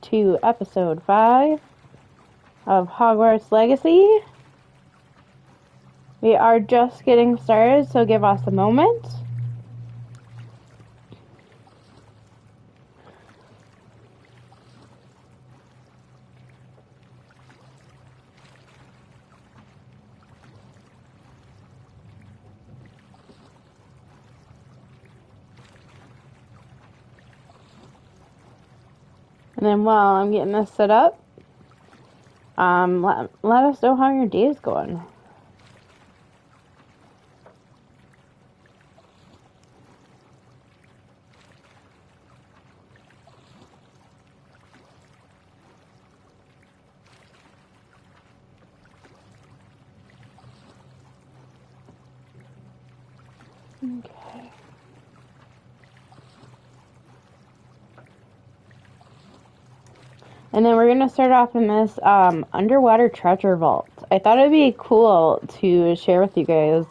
to episode 5 of Hogwarts Legacy. We are just getting started, so give us a moment. And then while I'm getting this set up, let us know how your day is going. Okay. And then we're going to start off in this underwater treasure vault. I thought it'd be cool to share with you guys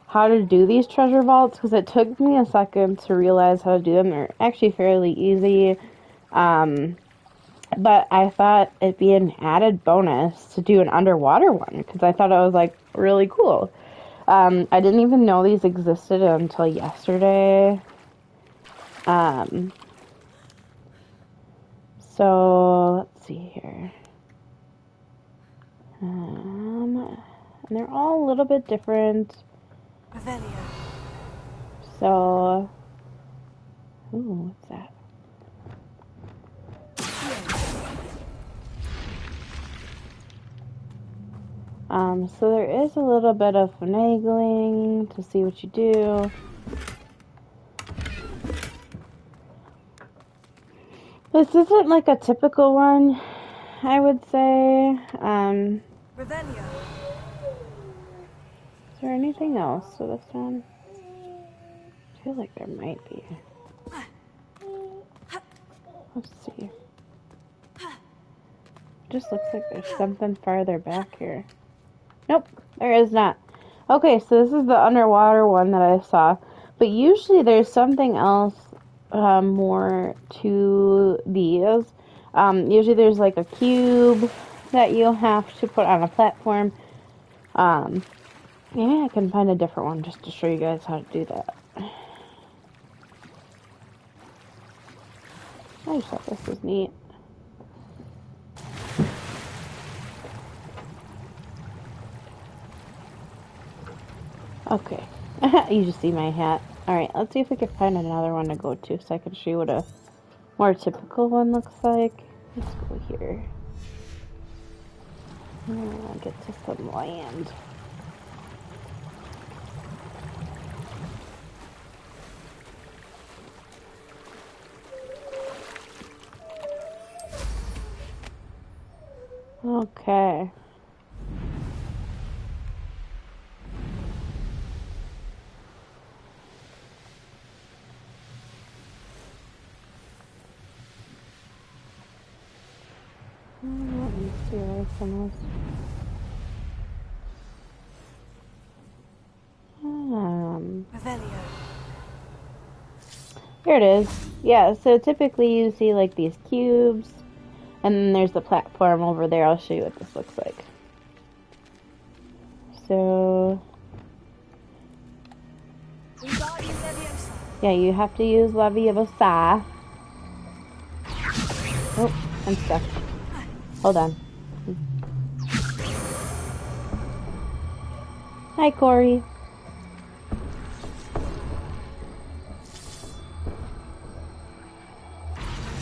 how to do these treasure vaults, because it took me a second to realize how to do them. They're actually fairly easy. But I thought it'd be an added bonus to do an underwater one, because I thought it was like really cool. I didn't even know these existed until yesterday. So let's see here. And they're all a little bit different. So, ooh, what's that? So there is a little bit of finagling to see what you do. This isn't like a typical one, I would say. Is there anything else to this one? I feel like there might be. Let's see. Just looks like there's something farther back here. Nope, there is not. Okay, so this is the underwater one that I saw. But usually there's something else more to these. Usually there's like a cube that you'll have to put on a platform. Maybe I can find a different one just to show you guys how to do that. I just thought this was neat. Okay. You just see my hat. Alright, let's see if we can find another one to go to so I can show you what a more typical one looks like. Let's go here. I'll get to some land. Okay. Let me see where some Here it is. Yeah, so typically you see like these cubes, and then there's the platform over there. I'll show you what this looks like. So, yeah, you have to use Leviosa. Oh, I'm stuck. Hold on. Hi, Corey.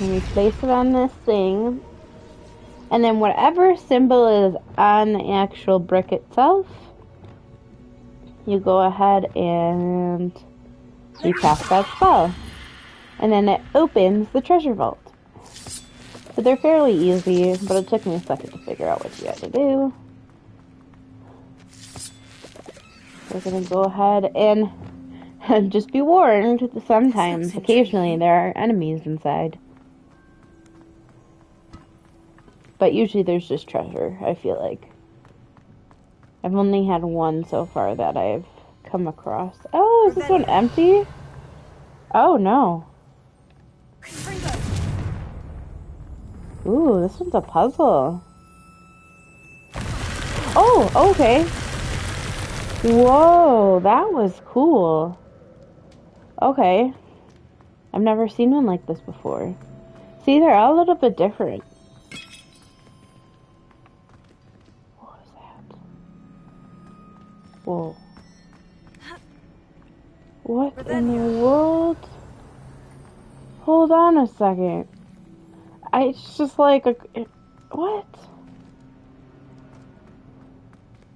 And we place it on this thing. And then whatever symbol is on the actual brick itself, you go ahead and you cast that spell. And then it opens the treasure vault. So they're fairly easy, but it took me a second to figure out what you had to do. We're going to go ahead and just be warned, sometimes, occasionally, there are enemies inside. But usually there's just treasure, I feel like. I've only had one so far that I've come across. Oh, is this one empty? Oh, no. Ooh, this one's a puzzle. Oh, okay. Whoa, that was cool. Okay. I've never seen one like this before. See, they're all a little bit different. What was that? Whoa. What in the world? Hold on a second. It's just like what?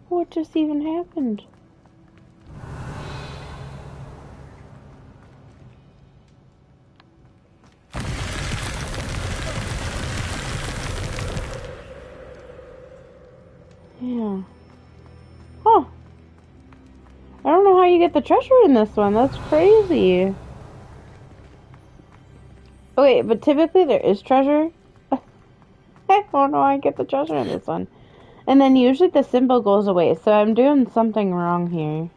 What just even happened? Yeah. Huh. I don't know how you get the treasure in this one. That's crazy. Oh, wait, but typically there is treasure. I don't know how I get the treasure in this one. And then usually the symbol goes away, so I'm doing something wrong here.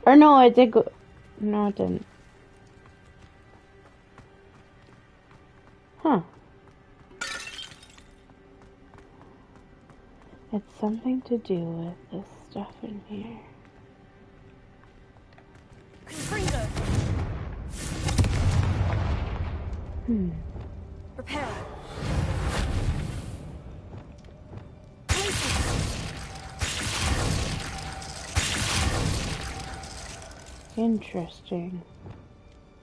Or no, it did go... No, it didn't. Huh. It's something to do with this stuff in here. Prepare. Interesting.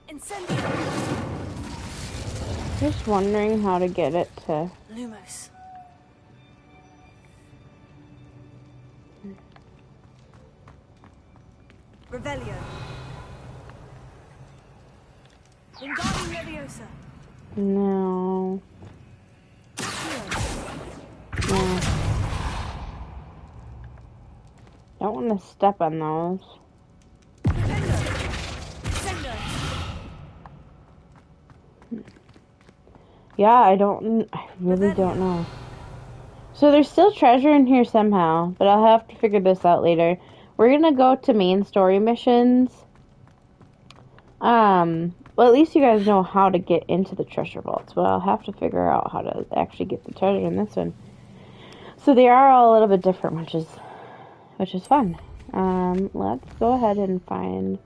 Incendio. Just wondering how to get it to... Lumos. Revelio. Wingardium Leviosa. No. No. Don't want to step on those. Yeah, I really don't know. So there's still treasure in here somehow, but I'll have to figure this out later. We're gonna go to main story missions. Well, at least you guys know how to get into the treasure vaults, but I'll have to figure out how to actually get the treasure in this one. So they are all a little bit different, which is fun. Let's go ahead and find,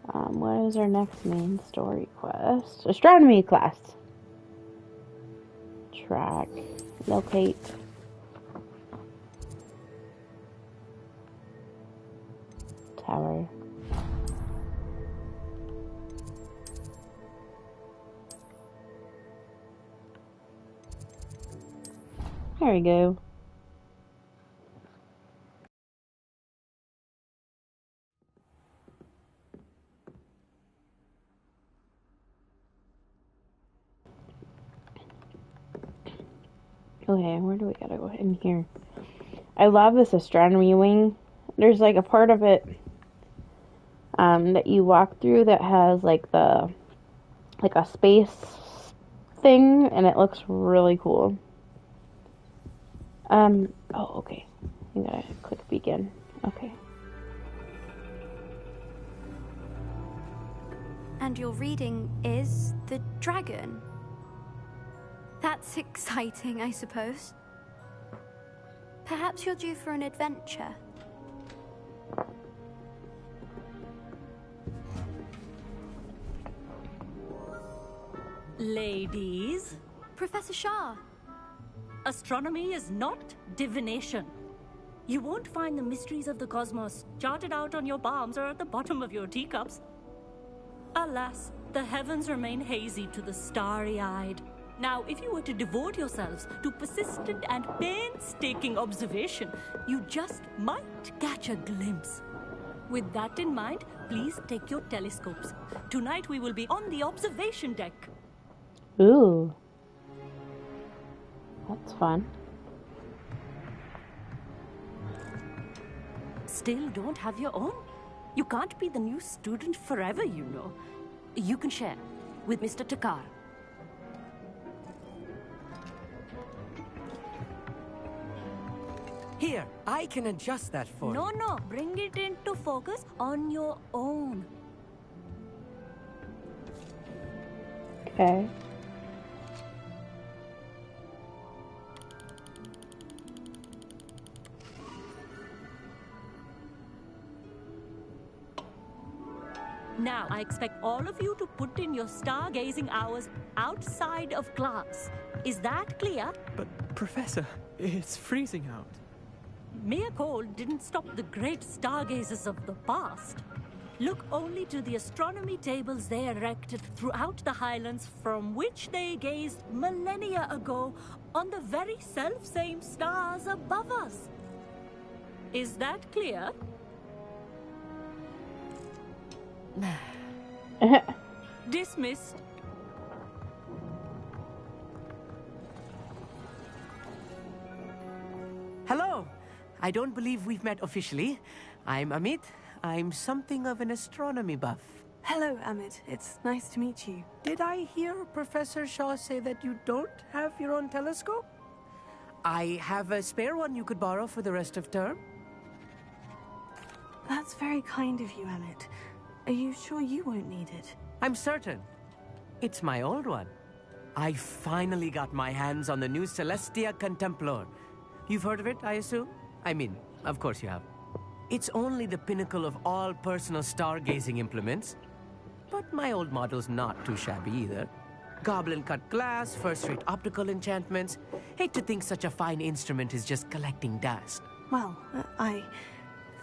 what is our next main story quest? Astronomy class. Track. Locate. Tower. There we go. Okay, where do we gotta go? In here. I love this astronomy wing. There's like a part of it that you walk through that has like a space thing, and it looks really cool. Oh, okay. You gotta click begin. Okay. And your reading is the dragon. That's exciting, I suppose. Perhaps you're due for an adventure. Ladies, Professor Shah. astronomy is not divination. You won't find the mysteries of the cosmos charted out on your palms or at the bottom of your teacups. Alas, the heavens remain hazy to the starry-eyed. Now, if you were to devote yourselves to persistent and painstaking observation, you just might catch a glimpse. With that in mind, please take your telescopes. Tonight we will be on the observation deck. Ooh. That's fun. Still don't have your own? You can't be the new student forever, you know. You can share with Mr. Takar. Here, I can adjust that for you. No, bring it into focus on your own. Okay. Now, I expect all of you to put in your stargazing hours outside of class. Is that clear? But, Professor, it's freezing out. Mere cold didn't stop the great stargazers of the past. Look only to the astronomy tables they erected throughout the Highlands, from which they gazed millennia ago on the very self-same stars above us. Is that clear? Dismissed. Hello. I don't believe we've met officially. I'm Amit. I'm something of an astronomy buff. Hello, Amit. It's nice to meet you. Did I hear Professor Shaw say that you don't have your own telescope? I have a spare one you could borrow for the rest of term. That's very kind of you, Amit. Are you sure you won't need it? I'm certain. It's my old one. I finally got my hands on the new Celestia Contemplar. You've heard of it, I assume? I mean, of course you have. It's only the pinnacle of all personal stargazing implements. But my old model's not too shabby either. Goblin-cut glass, first-rate optical enchantments. Hate to think such a fine instrument is just collecting dust. Well,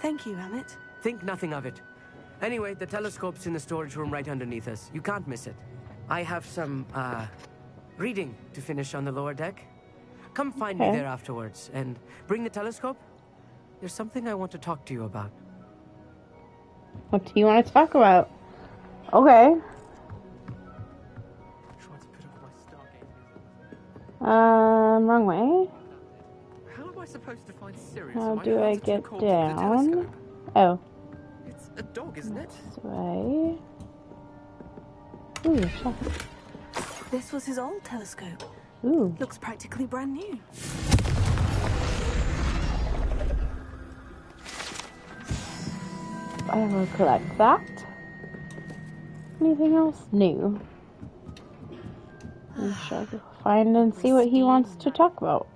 thank you, Amit. Think nothing of it. Anyway, the telescope's in the storage room right underneath us. You can't miss it. I have some, reading to finish on the lower deck. Come find me there afterwards, and bring the telescope. There's something I want to talk to you about. What do you want to talk about? Okay. Wrong way. How am I supposed to find Sirius? How if my do I hands are too get cold to use a down? telescope? Oh, It's a dog, isn't it? this way. Ooh, shot. This was his old telescope. Ooh. Looks practically brand new. I will collect that. Anything else new? We shall go find and see what he wants to talk about.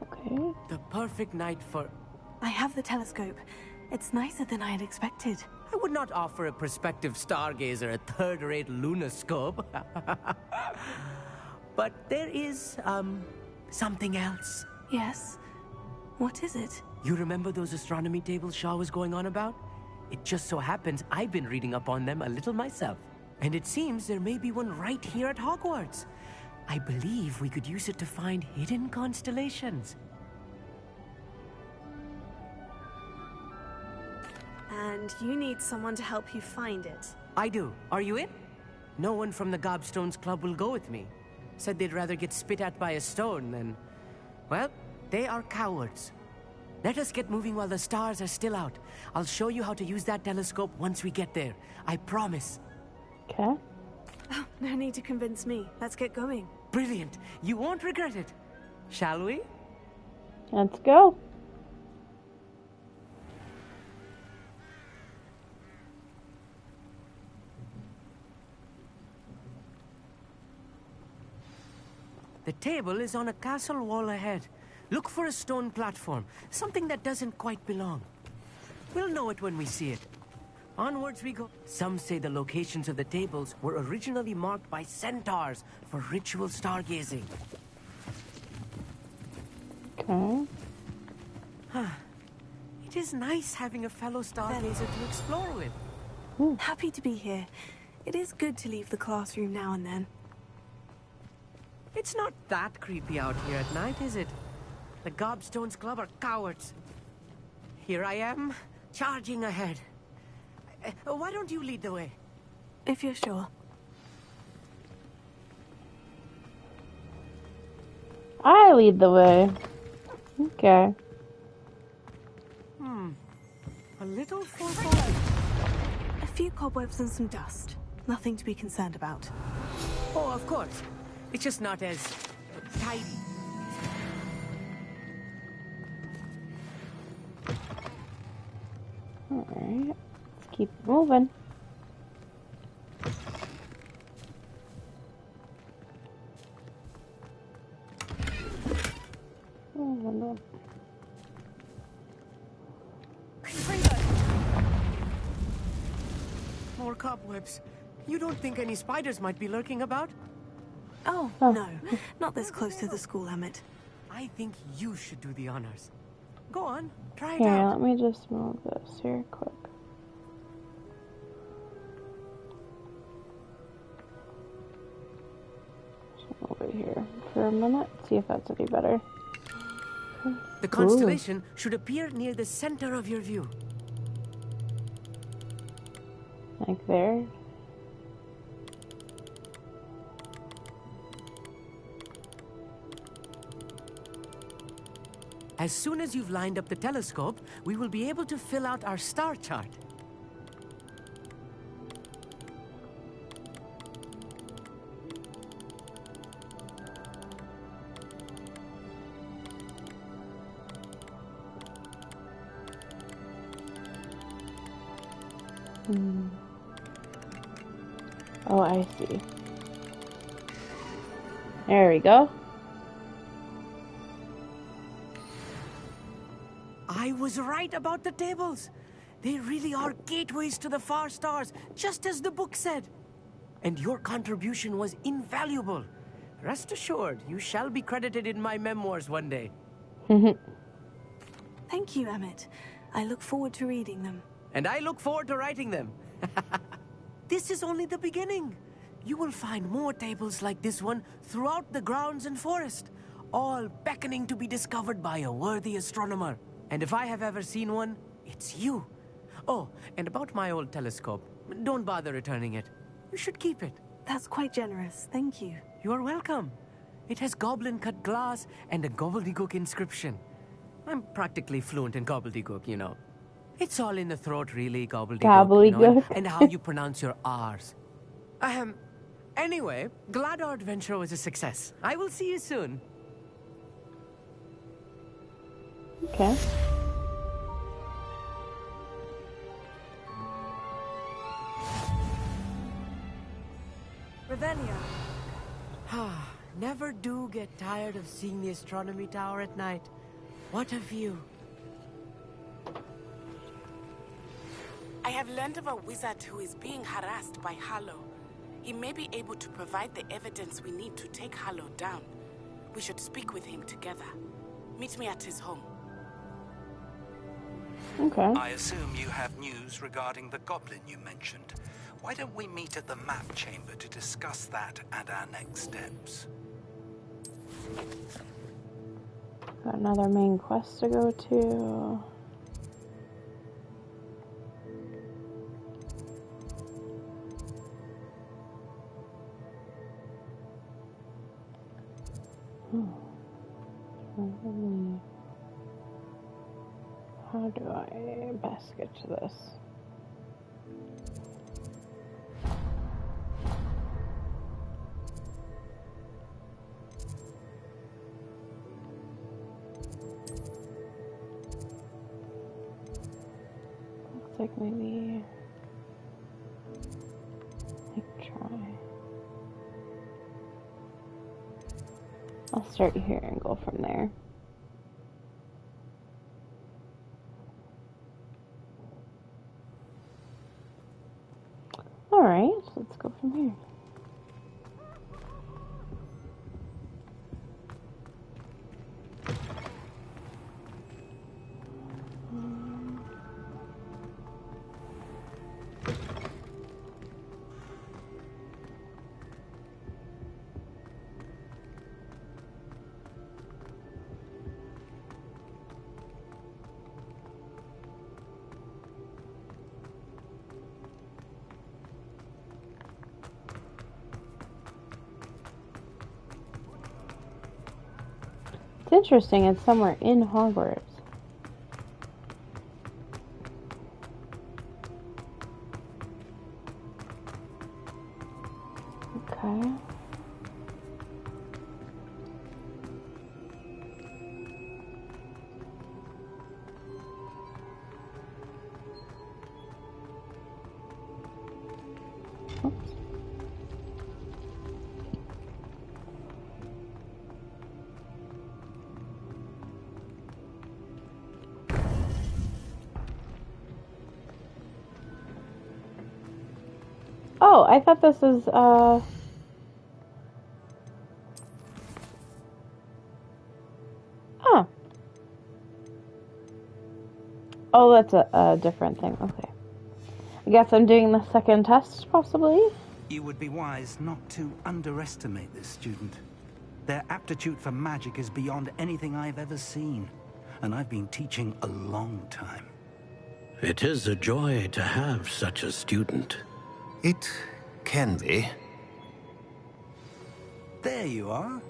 Okay. The perfect night for... I have the telescope. It's nicer than I had expected. I would not offer a prospective stargazer a third-rate lunoscope. But there is, something else. Yes? What is it? You remember those astronomy tables Shaw was going on about? It just so happens I've been reading up on them a little myself. And it seems there may be one right here at Hogwarts. I believe we could use it to find hidden constellations. And you need someone to help you find it. I do. Are you in? No one from the Gobstones Club will go with me. Said they'd rather get spit at by a stone than... Well, they are cowards. Let us get moving while the stars are still out. I'll show you how to use that telescope once we get there. I promise. Okay. Oh, no need to convince me. Let's get going. Brilliant. You won't regret it. Shall we? Let's go. The table is on a castle wall ahead. Look for a stone platform, something that doesn't quite belong. We'll know it when we see it. Onwards we go. Some say the locations of the tables were originally marked by centaurs for ritual stargazing. Okay. It is nice having a fellow stargazer to explore with. Happy to be here. It is good to leave the classroom now and then. It's not that creepy out here at night, is it? The Gobstones Club are cowards. Here I am, charging ahead. Why don't you lead the way? If you're sure. I lead the way. Okay. A little foreboding. A few cobwebs and some dust. Nothing to be concerned about. Oh, of course. It's just not as tidy. Alright. Let's keep moving. Oh, no. More cobwebs. You don't think any spiders might be lurking about? Oh, Oh. no. Not this close to the school, Emmett. I think you should do the honors. Go on, try it Here, out. let me just move this here quick. Over here for a minute, see if that's any better. The constellation should appear near the center of your view. Like there. As soon as you've lined up the telescope, we will be able to fill out our star chart. Oh, I see. There we go. I was right about the tables. They really are gateways to the far stars, just as the book said. And your contribution was invaluable. Rest assured, you shall be credited in my memoirs one day. Thank you, Emmett. I look forward to reading them. And I look forward to writing them. This is only the beginning. You will find more tables like this one throughout the grounds and forest, all beckoning to be discovered by a worthy astronomer. And if I have ever seen one, it's you. Oh, and about my old telescope, don't bother returning it. You should keep it. That's quite generous. Thank you. You're welcome. It has goblin-cut glass and a gobbledygook inscription. I'm practically fluent in gobbledygook, you know. It's all in the throat, really, gobbledygook. You know, and how you pronounce your R's. Anyway, glad our adventure was a success. I will see you soon. Okay. Revelia. Never do get tired of seeing the astronomy tower at night. What a view. I have learned of a wizard who is being harassed by Harlow. He may be able to provide the evidence we need to take Harlow down. We should speak with him together. Meet me at his home. Okay. I assume you have news regarding the goblin you mentioned. Why don't we meet at the map chamber to discuss that and our next steps? Got another main quest to go to. How do I best get to this? Looks like maybe try. I'll start here and go from there. Alright, so let's go from here. It's interesting, it's somewhere in Hogwarts. Okay. Oops. Oh, I thought this was, Oh, oh, that's a different thing. Okay. I guess I'm doing the second test, possibly? You would be wise not to underestimate this student. Their aptitude for magic is beyond anything I've ever seen. And I've been teaching a long time. It is a joy to have such a student. It can be. There you are.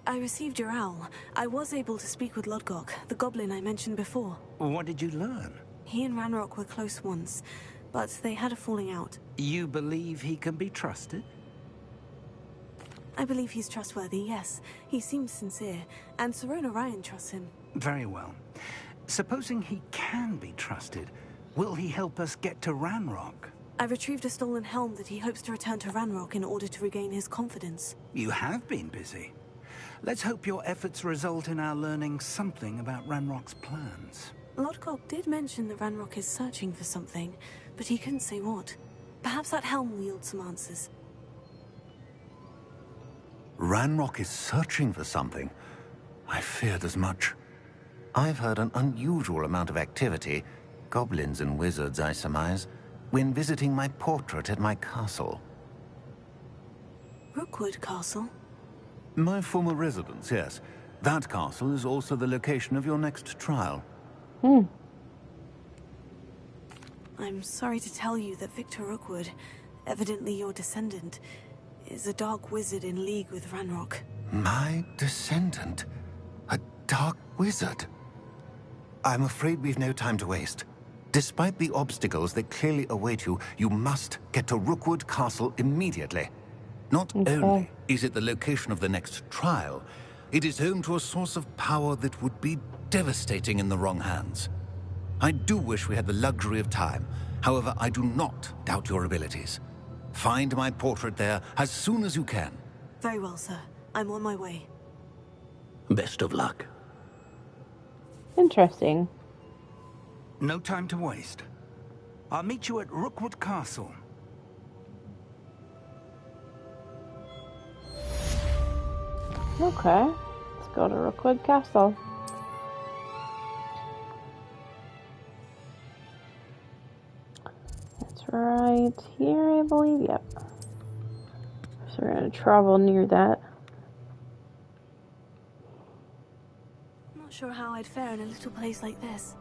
I received your owl. I was able to speak with Lodgok, the goblin I mentioned before. What did you learn? He and Ranrock were close once, but they had a falling out. You believe he can be trusted? I believe he's trustworthy, yes. He seems sincere, and Serona Ryan trusts him. Very well. Supposing he can be trusted, will he help us get to Ranrock? I retrieved a stolen helm that he hopes to return to Ranrock in order to regain his confidence. You have been busy. Let's hope your efforts result in our learning something about Ranrock's plans. Lodgok did mention that Ranrock is searching for something, but he couldn't say what. Perhaps that helm will yield some answers. Ranrock is searching for something. I feared as much. I've heard an unusual amount of activity, goblins and wizards, I surmise, when visiting my portrait at my castle. Rookwood Castle? My former residence, yes. That castle is also the location of your next trial. I'm sorry to tell you that Victor Rookwood, evidently your descendant, is a dark wizard in league with Ranrock. My descendant? A dark wizard? I'm afraid we've no time to waste. Despite the obstacles that clearly await you, you must get to Rookwood Castle immediately. Not only is it the location of the next trial, it is home to a source of power that would be devastating in the wrong hands. I do wish we had the luxury of time. However, I do not doubt your abilities. Find my portrait there as soon as you can. Very well, sir. I'm on my way. Best of luck. Interesting. No time to waste. I'll meet you at Rookwood Castle. Okay. Let's go to Rookwood Castle. It's right here, I believe. Yep. So we're going to travel near that. Not sure how I'd fare in a little place like this.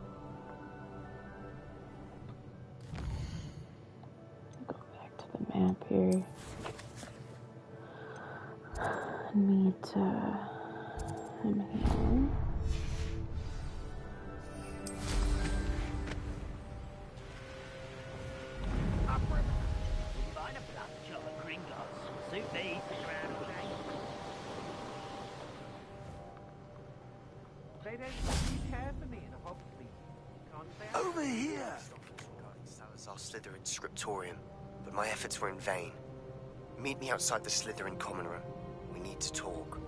Go back to the map here. Meet him here. Over here! Salazar Slytherin scriptorium, but my efforts were in vain. Meet me outside the Slytherin common room. We need to talk.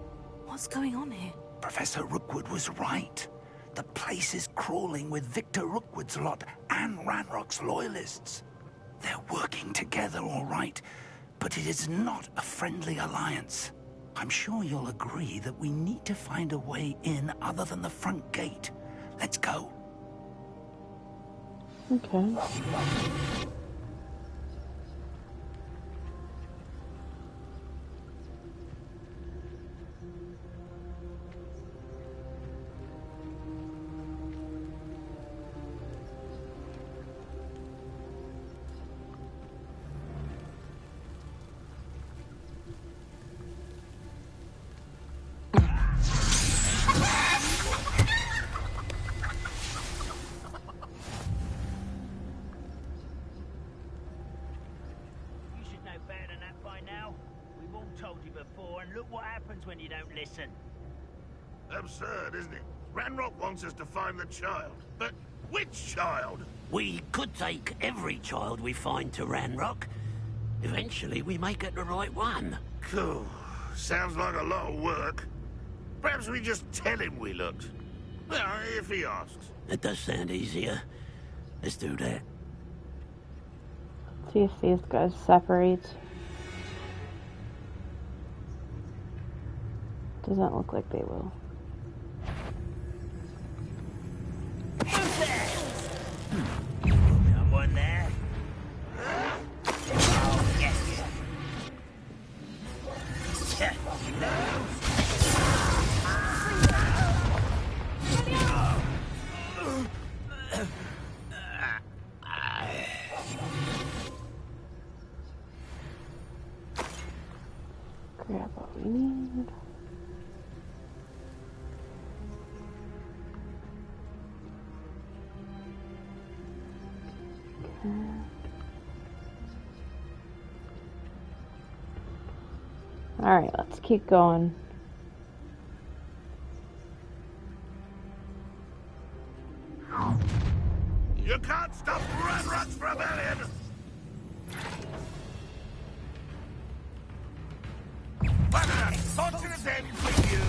What's going on here? Professor Rookwood was right. The place is crawling with Victor Rookwood's lot and Ranrock's loyalists. They're working together, all right, but it is not a friendly alliance. I'm sure you'll agree that we need to find a way in other than the front gate. Let's go. Okay. When you don't listen. Absurd, isn't it? Ranrock wants us to find the child. But which child? We could take every child we find to Ranrock. Eventually we may get the right one. Cool. Sounds like a lot of work. Perhaps we just tell him we looked. Well, if he asks. It does sound easier. Let's do that. See if these guys separate. Doesn't look like they will. Someone there? Yes. Grab what we need. Alright, let's keep going. You can't stop Ranrock's rebellion! But an unfortunate end for you!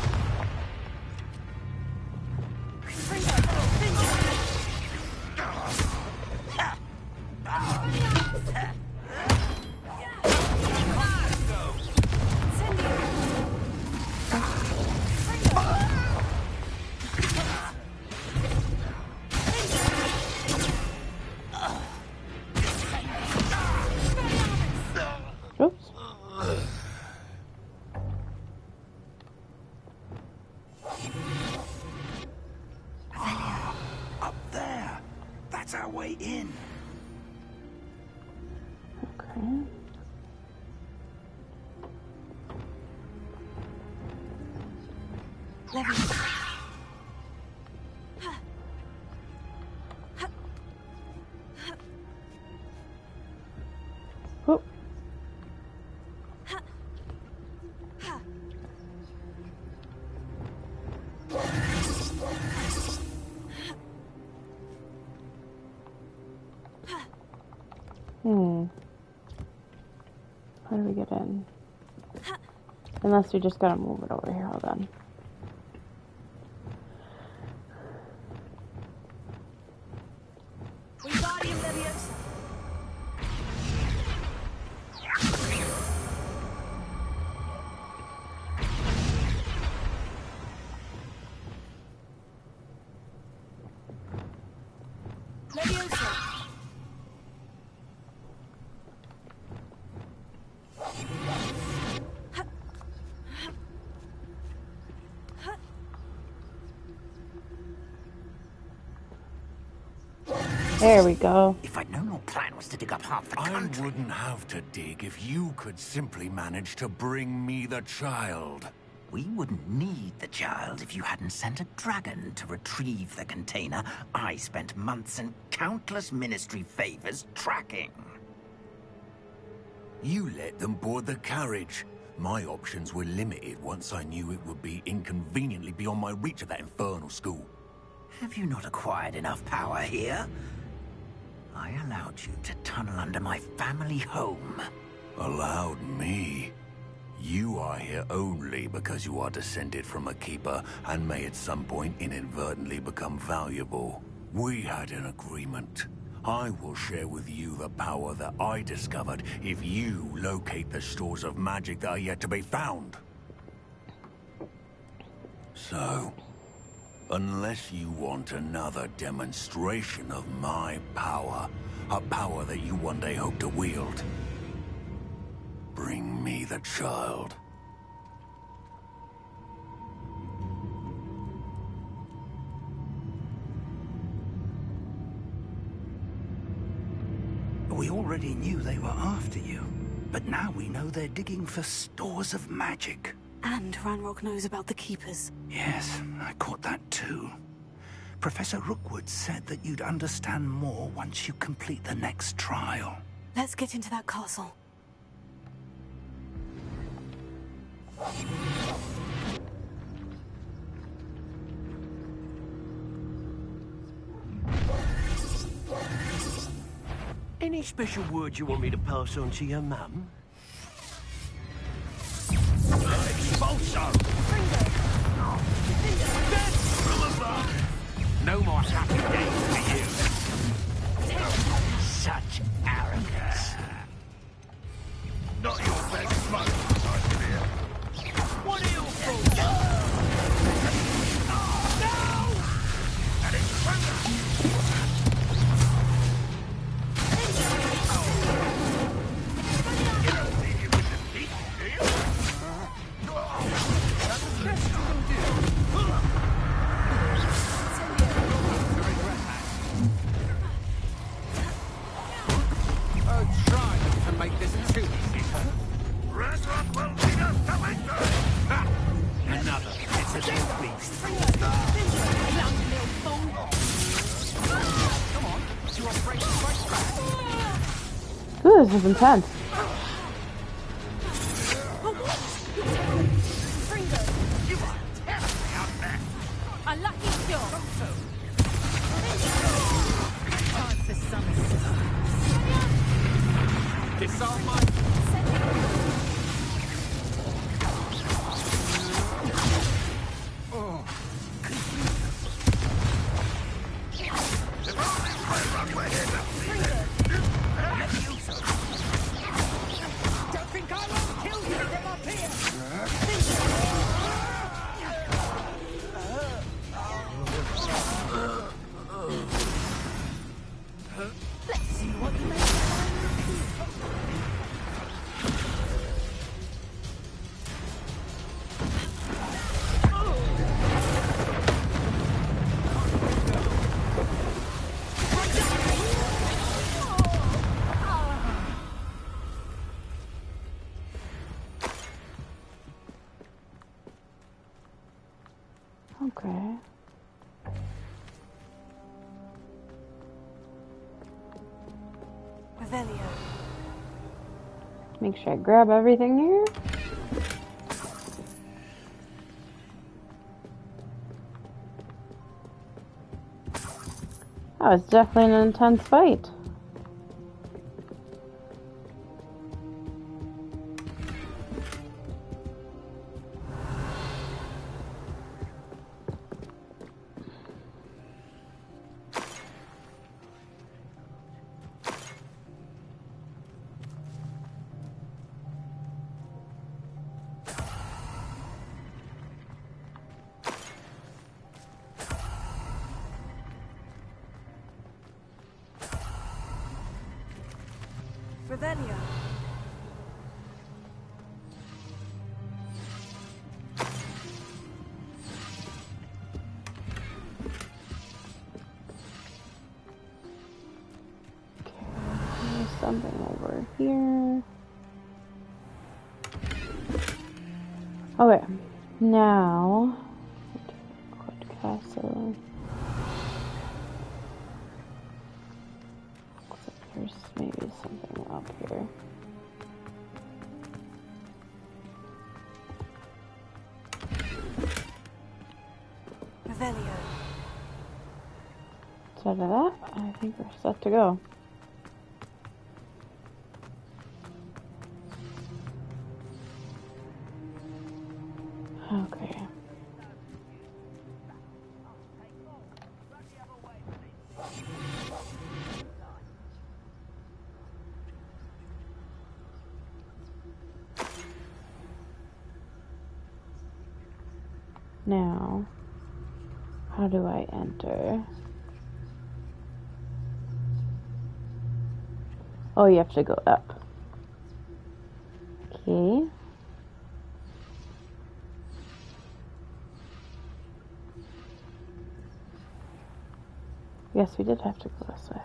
Oops. Up there. That's our way in. Okay. Oop. How do we get in? Unless we just gotta move it over here. Hold on. There we go. If I'd known your plan was to dig up half the country... I wouldn't have to dig if you could simply manage to bring me the child. We wouldn't need the child if you hadn't sent a dragon to retrieve the container I spent months and countless ministry favors tracking. You let them board the carriage. My options were limited once I knew it would be inconveniently beyond my reach at that infernal school. Have you not acquired enough power here? I allowed you to tunnel under my family home. Allowed me? You are here only because you are descended from a keeper and may at some point inadvertently become valuable. We had an agreement. I will share with you the power that I discovered if you locate the stores of magic that are yet to be found. So, unless you want another demonstration of my power, a power that you one day hope to wield, bring me the child. We already knew they were after you, but now we know they're digging for stores of magic. And Ranrock knows about the Keepers. Yes, I caught that too. Professor Rookwood said that you'd understand more once you complete the next trial. Let's get into that castle. Any special words you want me to pass on to your mum? Expulso! Death from above! No more happy days for you. Such arrogance. to make this too easy. Ranrock will lead us to victory! Another pitiful beast. Come on, you are afraid to fight back. Ooh, this is intense. You are terribly outmatched. A lucky shot. Time for some Disarm my... If only Ranrock were here to see this. Don't think I won't kill you from up here! Let's see what you make Okay. Revelio. Make sure I grab everything here. That was definitely an intense fight. Revelio. There's something over here. Okay, now castle. Looks like there's maybe something up here. Revelio. So to that, I think we're set to go. Okay. Now, how do I enter? Oh, you have to go up. Okay. Yes, we did have to go this way.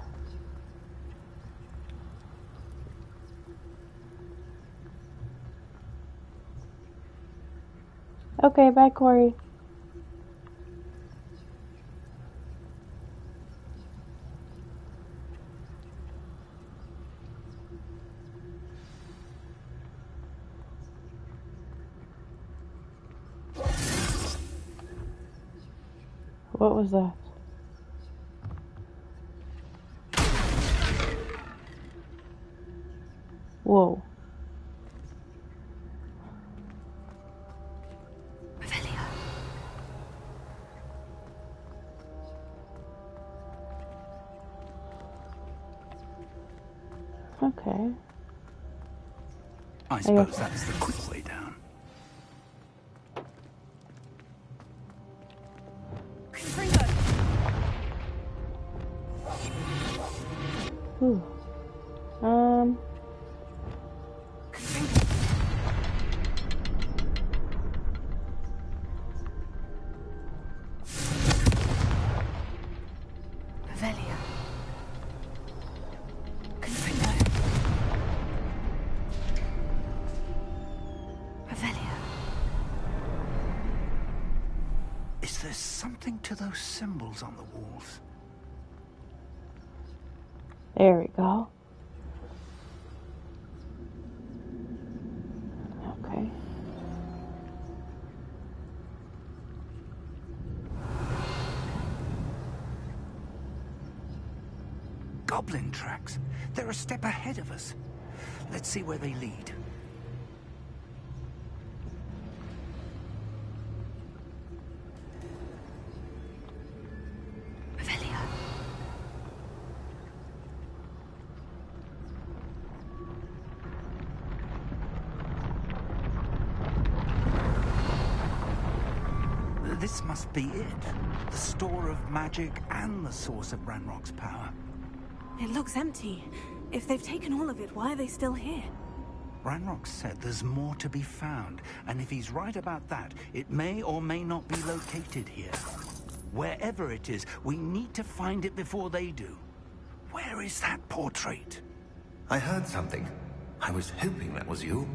Okay, bye, Corey. What was that? Whoa. Revelio. Okay. I suppose that's the quick way down. Ooh. Revelio. There's something to those symbols on the walls. There we go. Okay. Goblin tracks. They're a step ahead of us. Let's see where they lead. This must be it. The store of magic and the source of Ranrock's power. It looks empty. If they've taken all of it, why are they still here? Ranrock said there's more to be found, and if he's right about that, it may or may not be located here. Wherever it is, we need to find it before they do. Where is that portrait? I heard something. I was hoping that was you.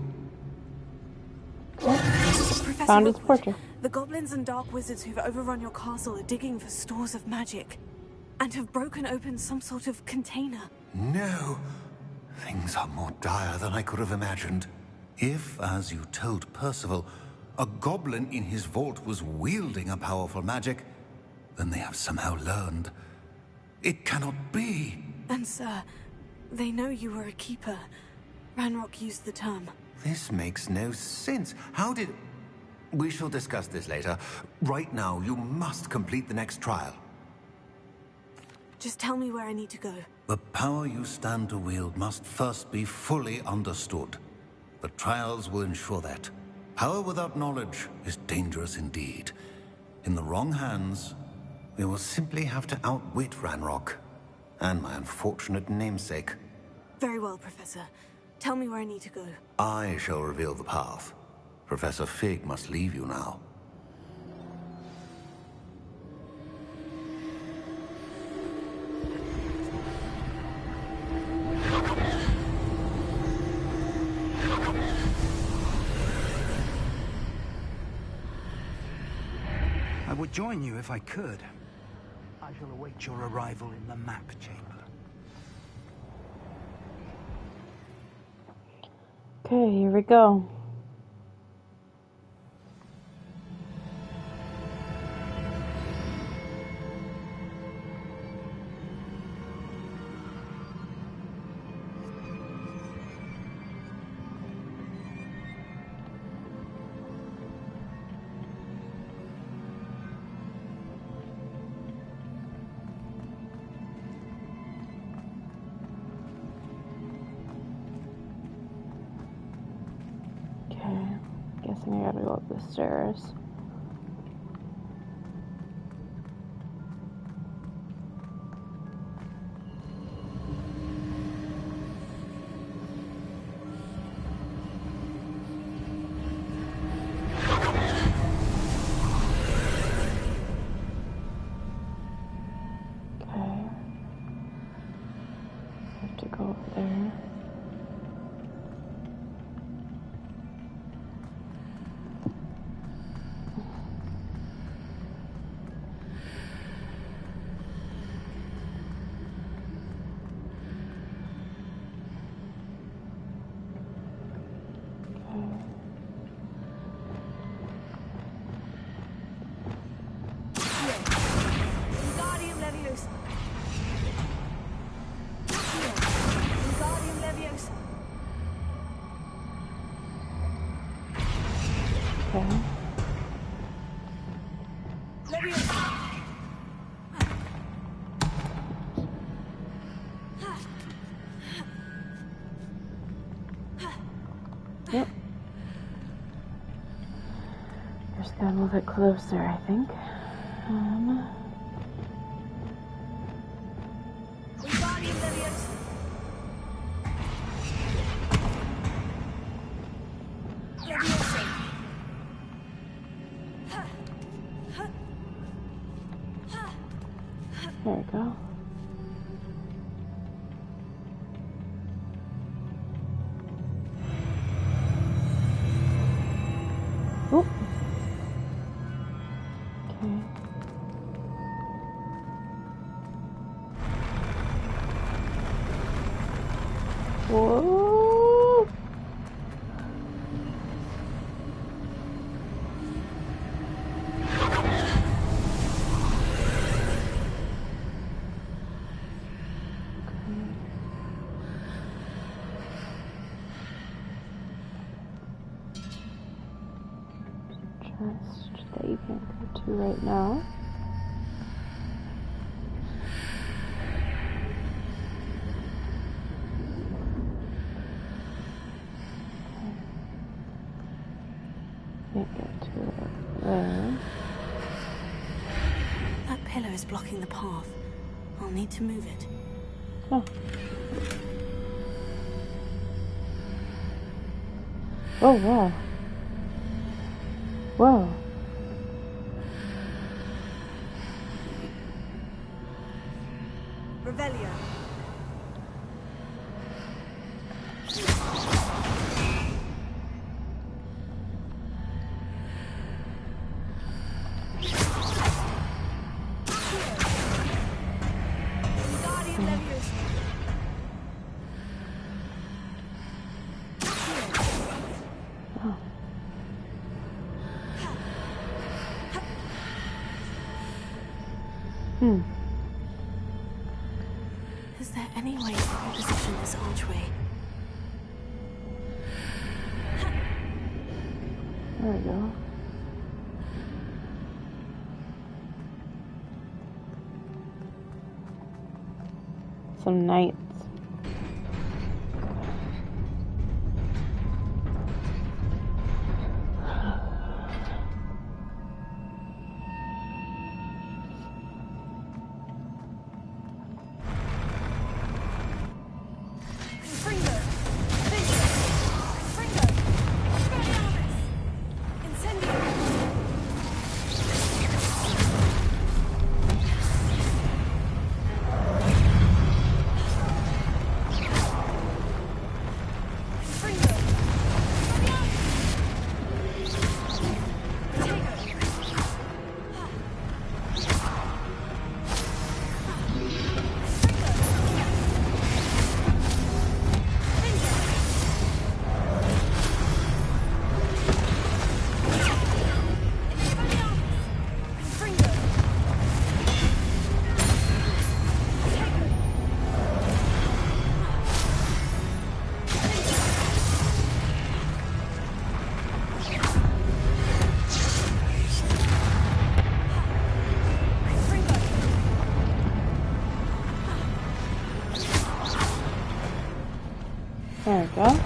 Professor Found his Rookwood, portrait. the goblins and dark wizards who've overrun your castle are digging for stores of magic and have broken open some sort of container. No. Things are more dire than I could have imagined. If, as you told Percival, a goblin in his vault was wielding a powerful magic, then they have somehow learned. It cannot be. And sir, they know you were a keeper. Ranrock used the term. This makes no sense. How did... We shall discuss this later. Right now, you must complete the next trial. Just tell me where I need to go. The power you stand to wield must first be fully understood. The trials will ensure that. Power without knowledge is dangerous indeed. In the wrong hands, we will simply have to outwit Ranrock and my unfortunate namesake. Very well, Professor. Tell me where I need to go. I shall reveal the path. Professor Fig must leave you now. I would join you if I could. I shall await your arrival in the map chamber. Okay, here we go. Guessing I gotta go up the stairs. Okay. I have to go over there. Yep. Just got a little bit closer, I think. There we go. Oop. Okay. chest that you can't go to right now. Can't get to it there. That pillar is blocking the path. I'll need to move it. Oh. Oh, wow. Whoa. Revelio. Is there any way to reposition this archway? There we go. Some knights. There we go.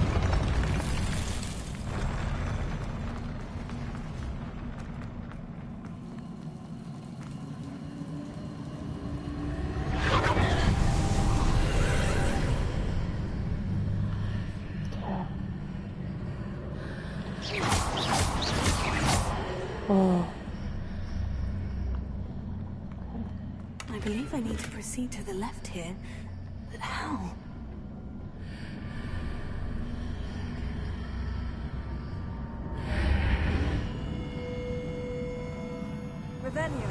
Oh. I believe I need to proceed to the left here, but how? Revelio.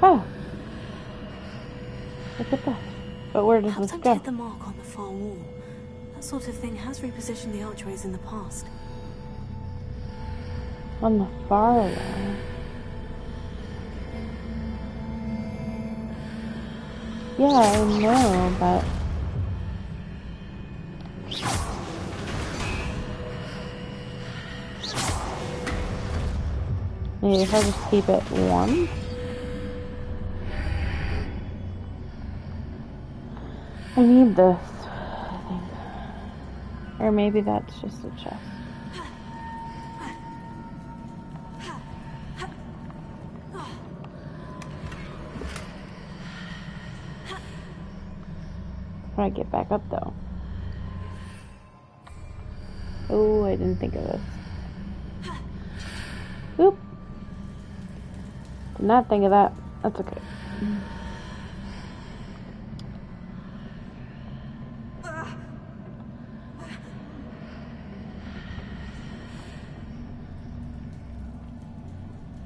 Oh. Look at that. But where does Perhaps this I've go? hit the mark on the far wall. That sort of thing has repositioned the archways in the past. On the far wall. Yeah, I know, but... Maybe if I just keep it warm. I need this, I think. Or maybe that's just a chest. How do I get back up though? Oh, I didn't think of this. Oop. not think of that. That's okay.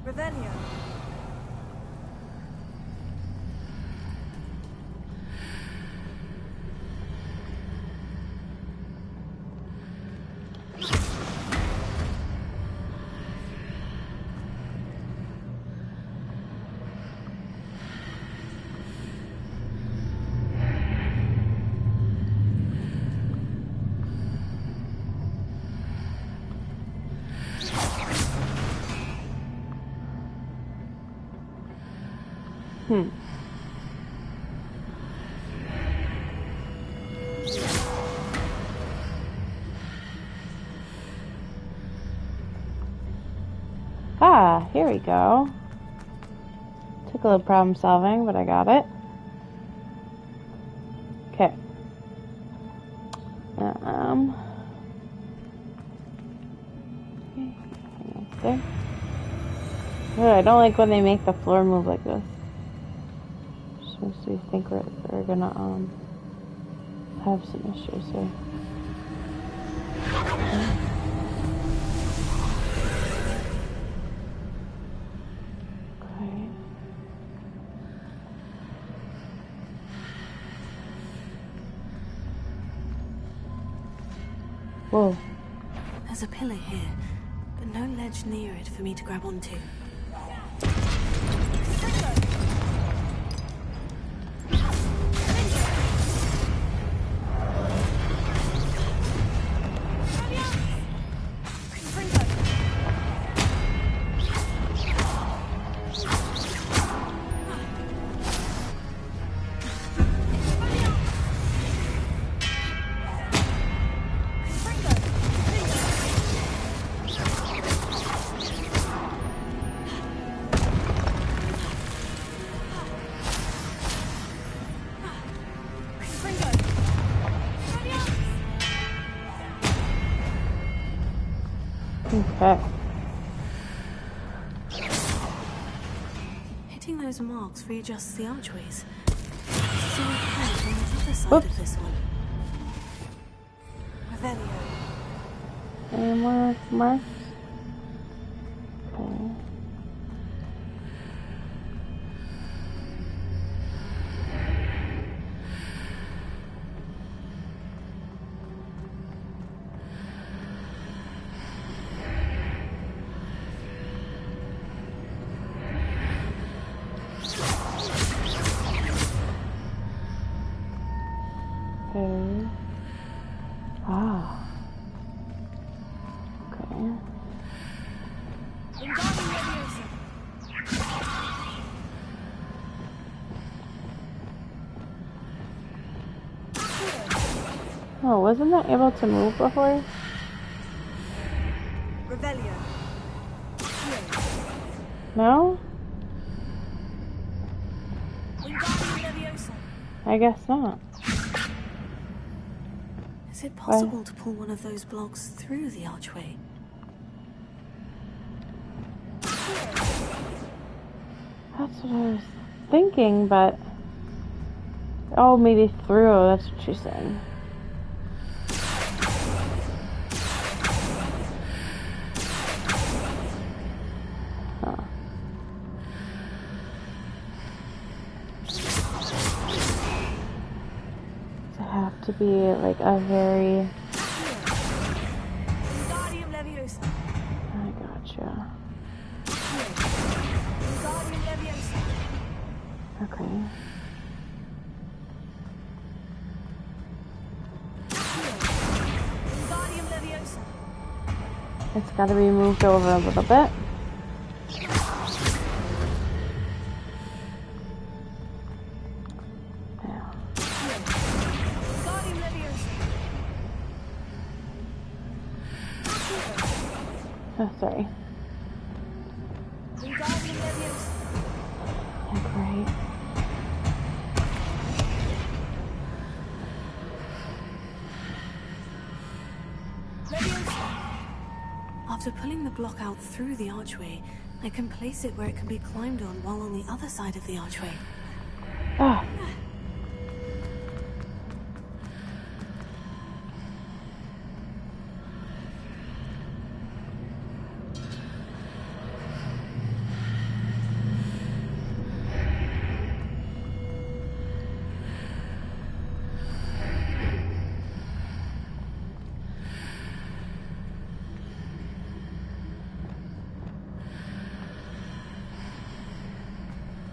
Revelio. Ah, here we go. Took a little problem solving, but I got it. Okay. There. Oh, I don't like when they make the floor move like this. Just makes me think we're gonna have some issues here. Okay. Whoa. There's a pillar here, but no ledge near it for me to grab onto. Okay. Hitting those marks readjusts the archways. See what happens on the other side of this one. Revelio. Any more marks? Okay. Okay. Ah. Okay. Oh, wasn't that able to move before? Revelio. No? I guess not. Is it possible to pull one of those blocks through the archway? That's what I was thinking, but... Oh, maybe through, that's what she's saying. Huh. To have to be like a very... I gotcha. Okay. It's got to be moved over a little bit. Now. Oh, sorry. Great. After pulling the block out through the archway, I can place it where it can be climbed on while on the other side of the archway. Ah.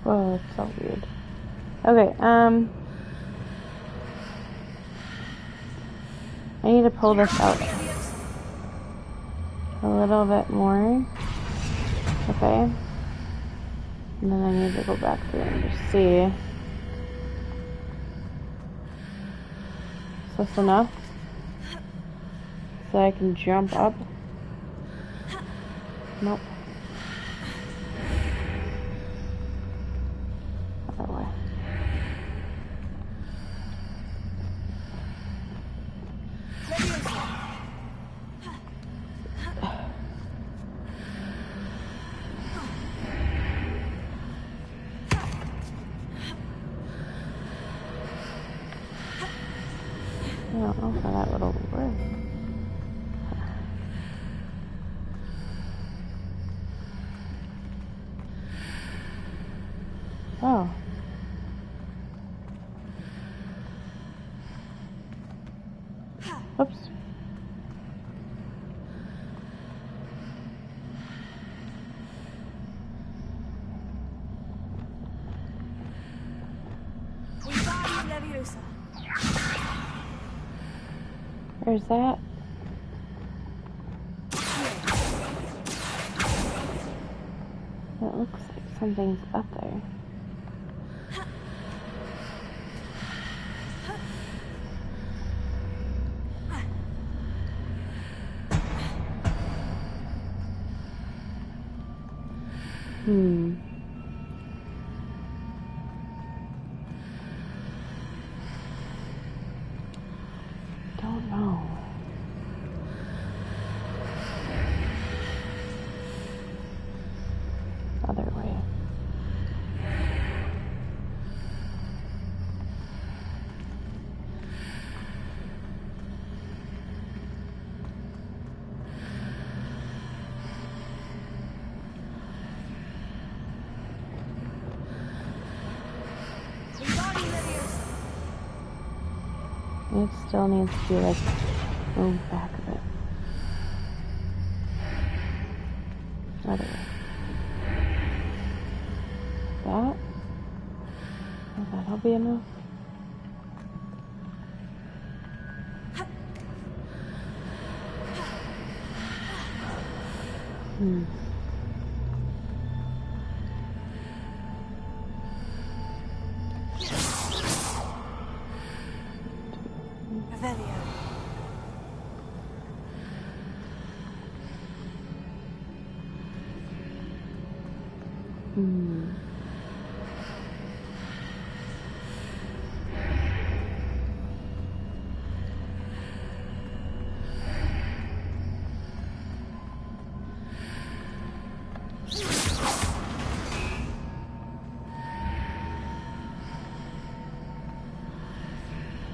Whoa, that's so weird. Okay, I need to pull this out a little bit more. Okay. And then I need to go back through and just see. Is this enough? So I can jump up? Nope. Other way. I don't know how that would work. Oh. Oops. Where's that? It looks like something's up there. Don't know. Other way. It still needs to be like moved back a bit. Other way. That? Oh, that'll be enough.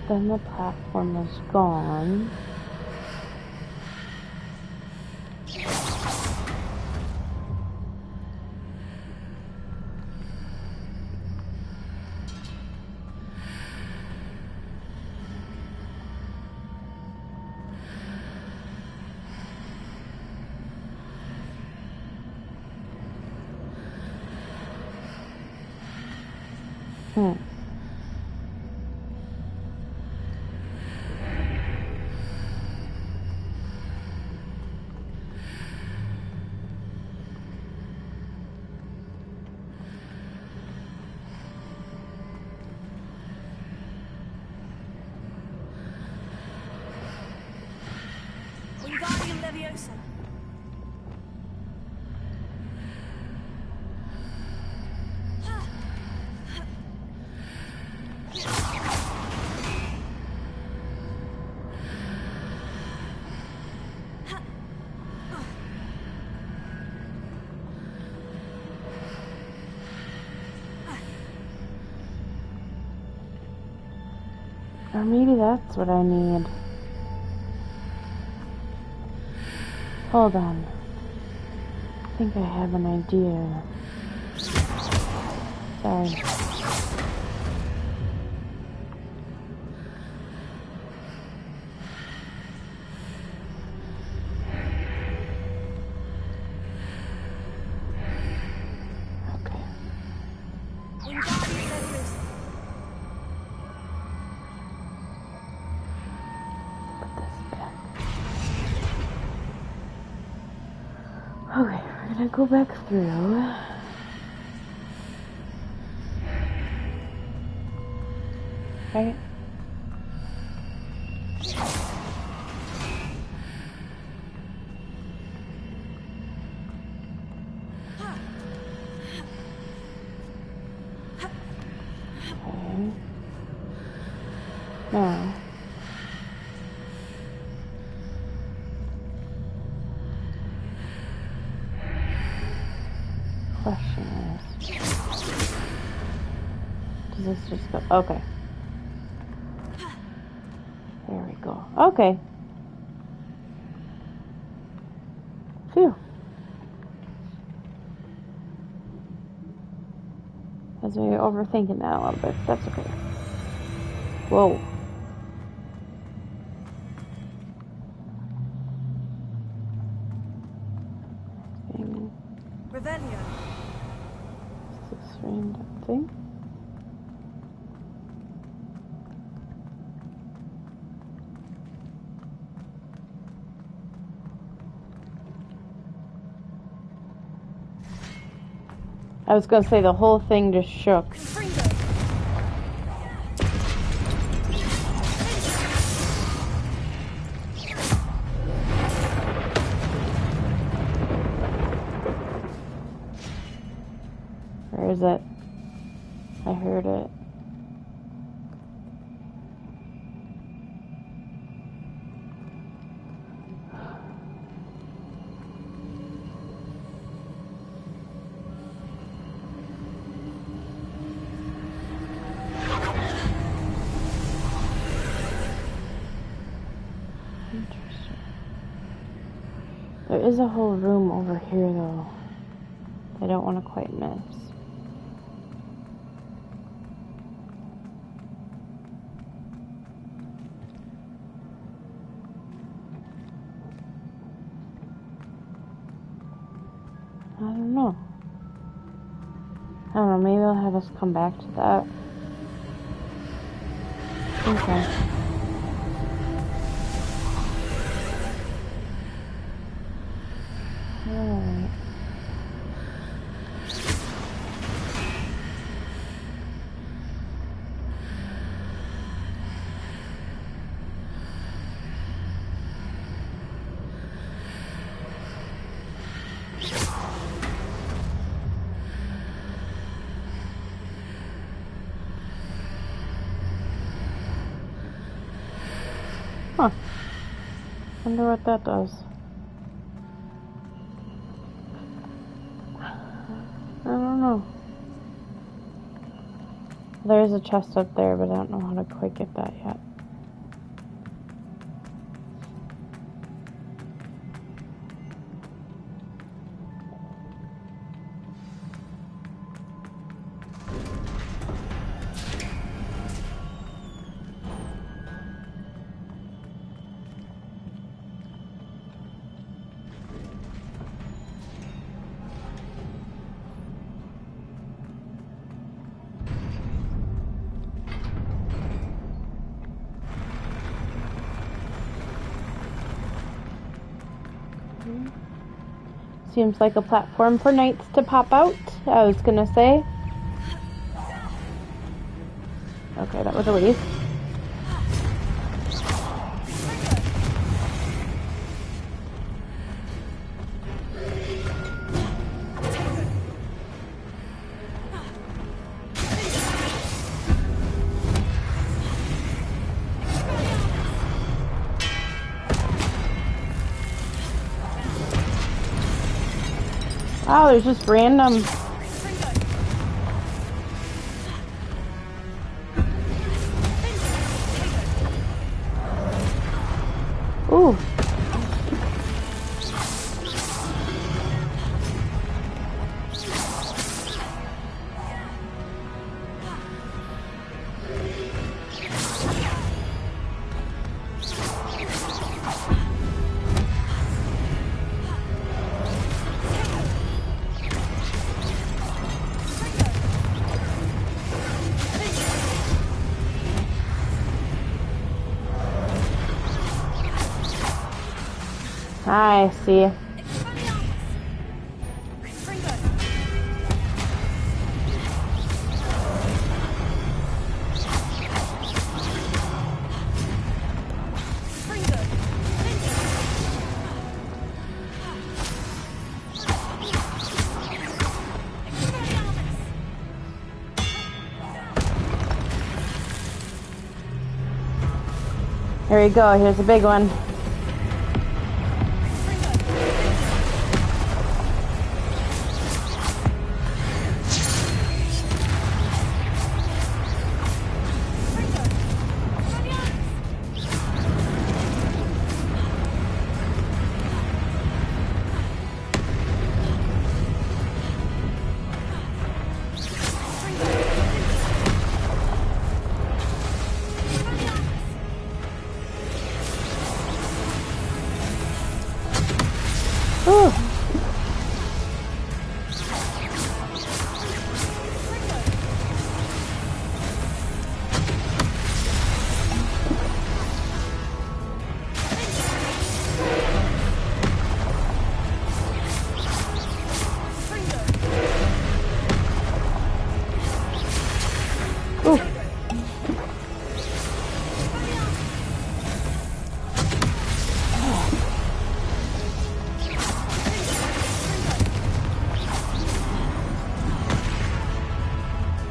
Then the platform is gone. Or maybe that's what I need. Hold on. I think I have an idea. Sorry. Okay, we're gonna go back through. Right? Okay. Now. Question is, does this just go? Okay. There we go. Okay. Phew. As we overthinking that a little bit. That's okay. Whoa. Revelio. This random thing. I was gonna say the whole thing just shook. Where is it? I heard it. Interesting. There is a whole room over here though. I don't want to quite miss. I don't know. I don't know, maybe I'll have us come back to that. Okay. Alright. Huh. Wonder what that does. I don't know. There's a chest up there, but I don't know how to quite get that yet. Seems like a platform for knights to pop out, I was gonna say. Okay, that was a leaf. Oh, there's just random. I see. Here we go, here's a big one.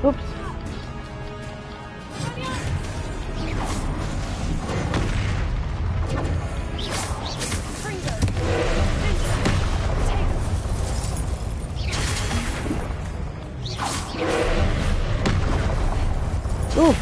Oops. Ooh.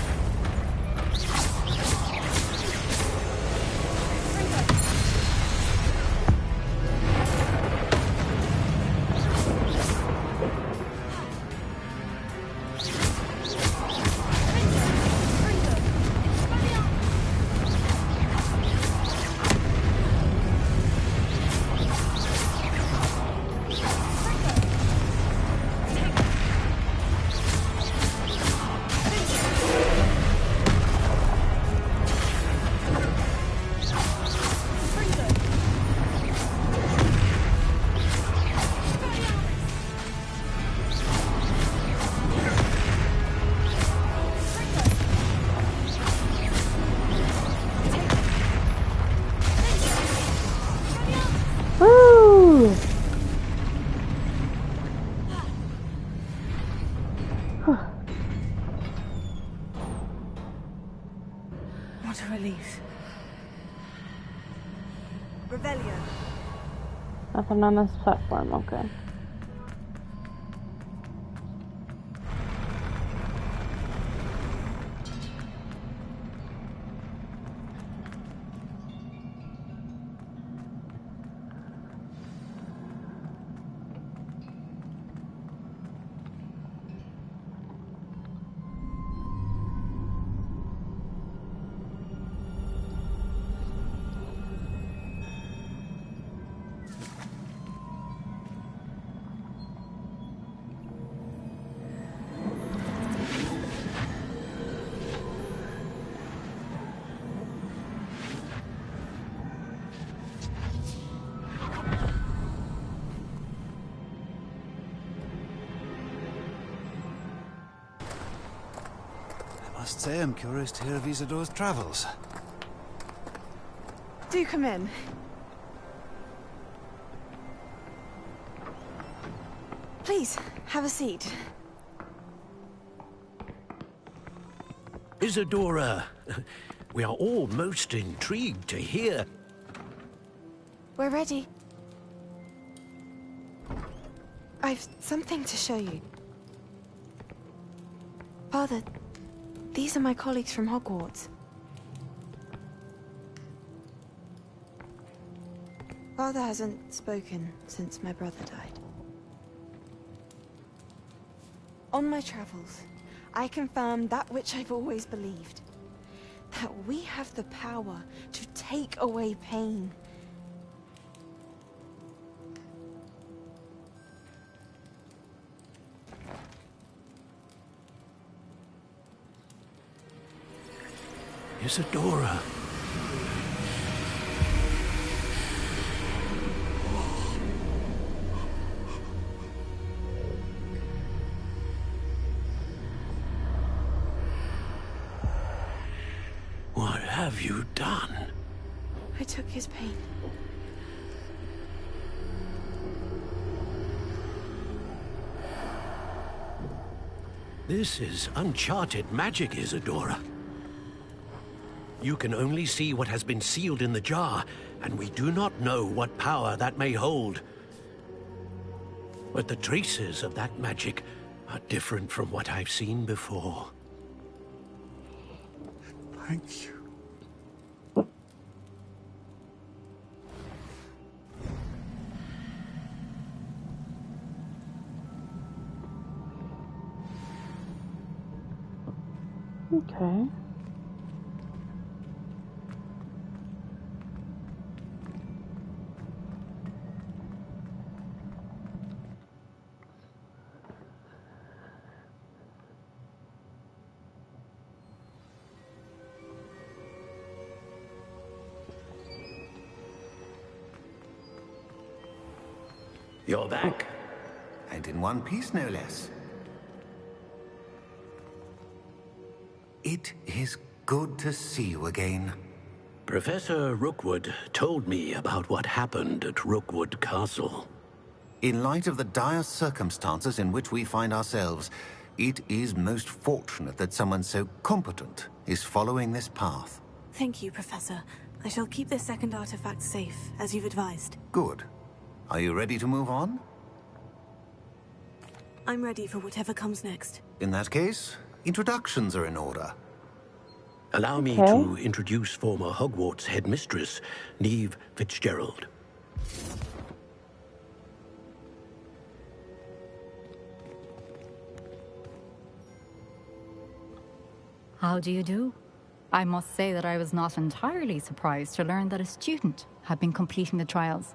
What a relief. Revelio. Nothing on this platform, okay. I must say I'm curious to hear of Isadore's travels. Do come in. Please, have a seat. Isadora, we are all most intrigued to hear. We're ready. I've something to show you. Father, these are my colleagues from Hogwarts. Father hasn't spoken since my brother died. On my travels, I confirmed that which I've always believed. That we have the power to take away pain. Isadora. took his pain. This is uncharted magic, Isadora. You can only see what has been sealed in the jar, and we do not know what power that may hold. But the traces of that magic are different from what I've seen before. Thank you. Okay. You're back. And in one piece, no less. It is good to see you again. Professor Rookwood told me about what happened at Rookwood Castle. In light of the dire circumstances in which we find ourselves, it is most fortunate that someone so competent is following this path. Thank you, Professor. I shall keep this second artifact safe, as you've advised. Good. Are you ready to move on? I'm ready for whatever comes next. In that case, introductions are in order. Allow me to introduce former Hogwarts headmistress, Neve Fitzgerald. How do you do? I must say that I was not entirely surprised to learn that a student had been completing the trials.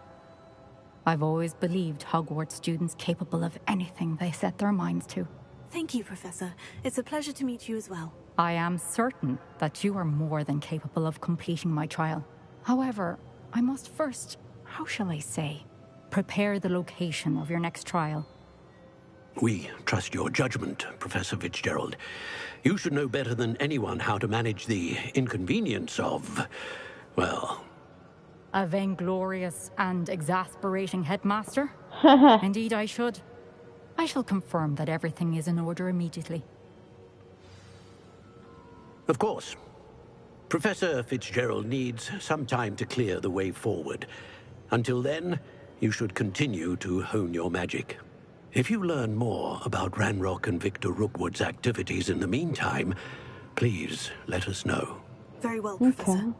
I've always believed Hogwarts students capable of anything they set their minds to. Thank you, Professor. It's a pleasure to meet you as well. I am certain that you are more than capable of completing my trial. However, I must first, how shall I say, prepare the location of your next trial. We trust your judgment, Professor Fitzgerald. You should know better than anyone how to manage the inconvenience of, well... A vainglorious and exasperating headmaster? Indeed I should. I shall confirm that everything is in order immediately. Of course. Professor Fitzgerald needs some time to clear the way forward. Until then, you should continue to hone your magic. If you learn more about Ranrock and Victor Rookwood's activities in the meantime, please let us know. Very well, Professor.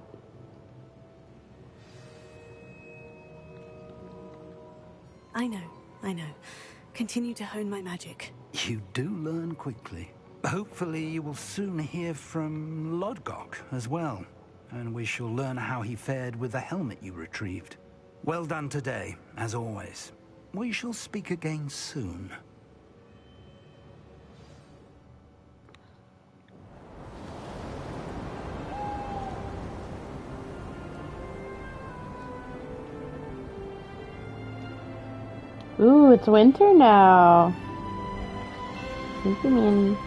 I know. Continue to hone my magic. You do learn quickly. Hopefully you will soon hear from Lodgok as well, and we shall learn how he fared with the helmet you retrieved. Well done today, as always. We shall speak again soon. Ooh, it's winter now. What do you mean?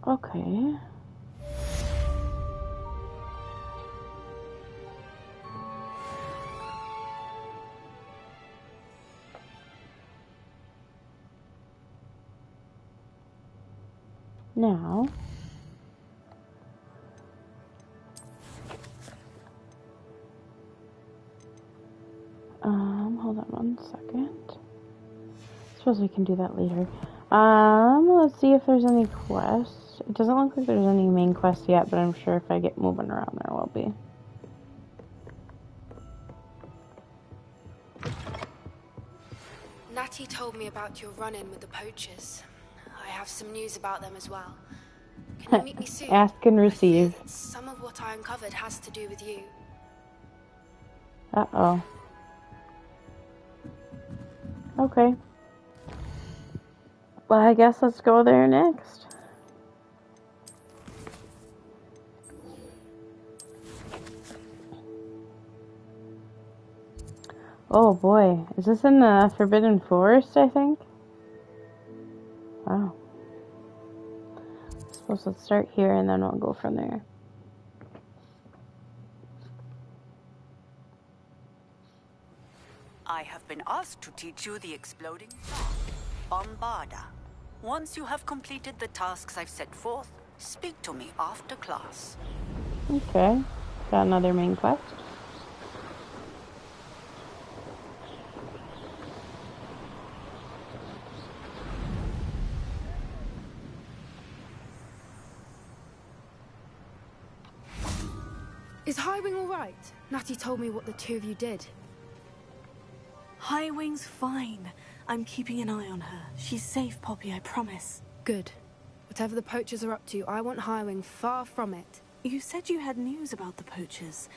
Okay. Now, hold on one second. Suppose we can do that later. Let's see if there's any quests. It doesn't look like there's any main quests yet, but I'm sure if I get moving around there will be. Natty told me about your run-in with the poachers. I have some news about them as well. Can you meet me soon? Ask and receive. Some of what I uncovered has to do with you. Uh-oh. Okay. Well, I guess let's go there next. Oh boy, is this in the Forbidden Forest, I think? Wow. I suppose let's start here and then we'll go from there. I have been asked to teach you the exploding Bombarda. Once you have completed the tasks I've set forth, speak to me after class. Okay, got another main quest. Is Highwing all right? Natty told me what the two of you did. Highwing's fine. I'm keeping an eye on her. She's safe, Poppy, I promise. Good. Whatever the poachers are up to, I want Highwing far from it. You said you had news about the poachers,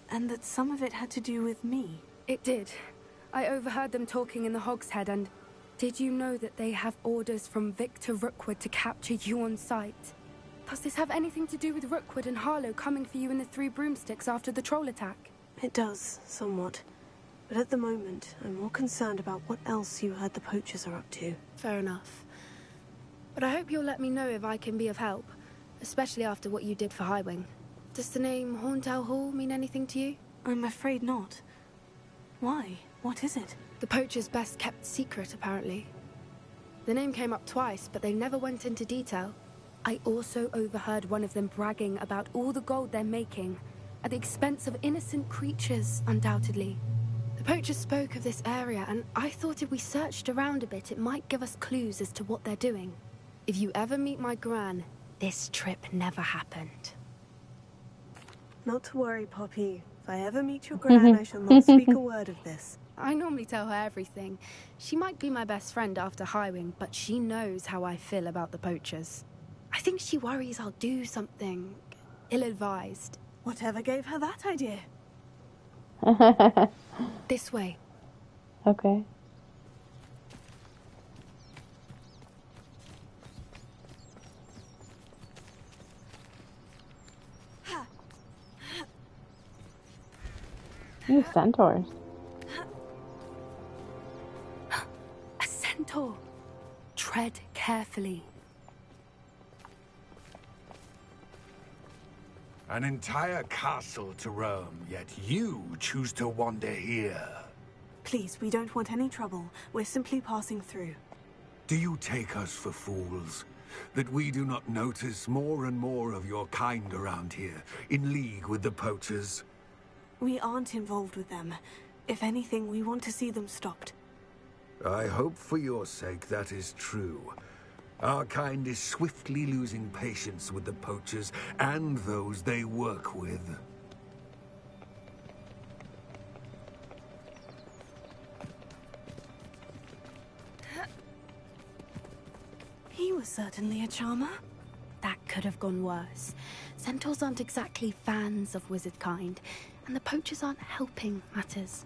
and that some of it had to do with me. It did. I overheard them talking in the Hogshead, and did you know that they have orders from Victor Rookwood to capture you on sight? Does this have anything to do with Rookwood and Harlow coming for you in the Three Broomsticks after the troll attack? It does, somewhat. But at the moment, I'm more concerned about what else you heard the poachers are up to. Fair enough. But I hope you'll let me know if I can be of help, especially after what you did for Highwing. Does the name Horntail Hall mean anything to you? I'm afraid not. Why? What is it? The poachers' best kept secret, apparently. The name came up twice, but they never went into detail. I also overheard one of them bragging about all the gold they're making, at the expense of innocent creatures, undoubtedly. The poachers spoke of this area, and I thought if we searched around a bit, it might give us clues as to what they're doing. If you ever meet my gran, this trip never happened. Not to worry, Poppy. If I ever meet your gran, I shall not speak a word of this. I normally tell her everything. She might be my best friend after Highwing, but she knows how I feel about the poachers. I think she worries I'll do something ill-advised. Whatever gave her that idea? This way. Okay. Ooh, centaurs. A centaur. Tread carefully. An entire castle to roam, yet you choose to wander here. Please, we don't want any trouble. We're simply passing through. Do you take us for fools? That we do not notice more and more of your kind around here, in league with the poachers? We aren't involved with them. If anything, we want to see them stopped. I hope for your sake that is true. Our kind is swiftly losing patience with the poachers and those they work with. He was certainly a charmer. That could have gone worse. Centaurs aren't exactly fans of wizard kind, and the poachers aren't helping matters.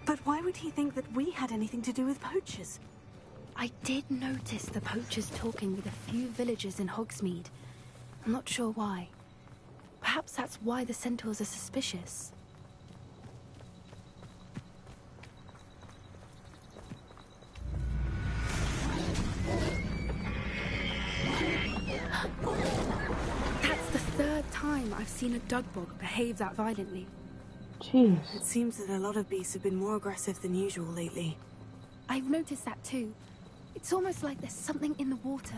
But why would he think that we had anything to do with poachers? I did notice the poachers talking with a few villagers in Hogsmeade. I'm not sure why. Perhaps that's why the centaurs are suspicious. That's the third time I've seen a dugbog behave that violently. Jeez. It seems that a lot of beasts have been more aggressive than usual lately. I've noticed that too. It's almost like there's something in the water.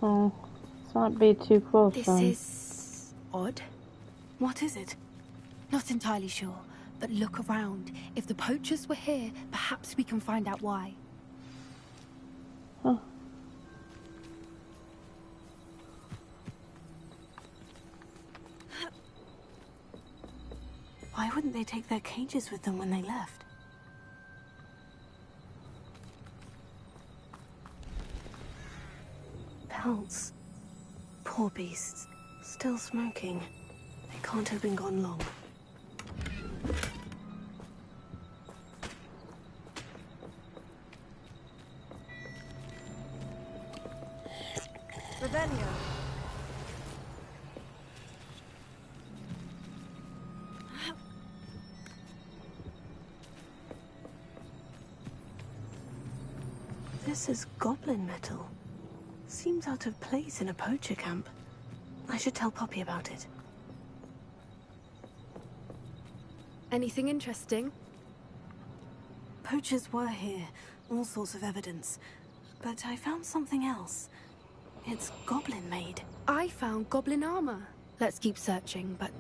Oh, let's not be too close. This then. is odd. What is it? Not entirely sure, but look around. If the poachers were here, perhaps we can find out why. Huh. Why wouldn't they take their cages with them when they left? Pelts. Poor beasts. Still smoking. They can't have been gone long. Revelio. Professor's goblin metal. Seems out of place in a poacher camp. I should tell Poppy about it. Anything interesting? Poachers were here, all sorts of evidence. But I found something else. It's goblin-made. I found goblin armor. Let's keep searching, but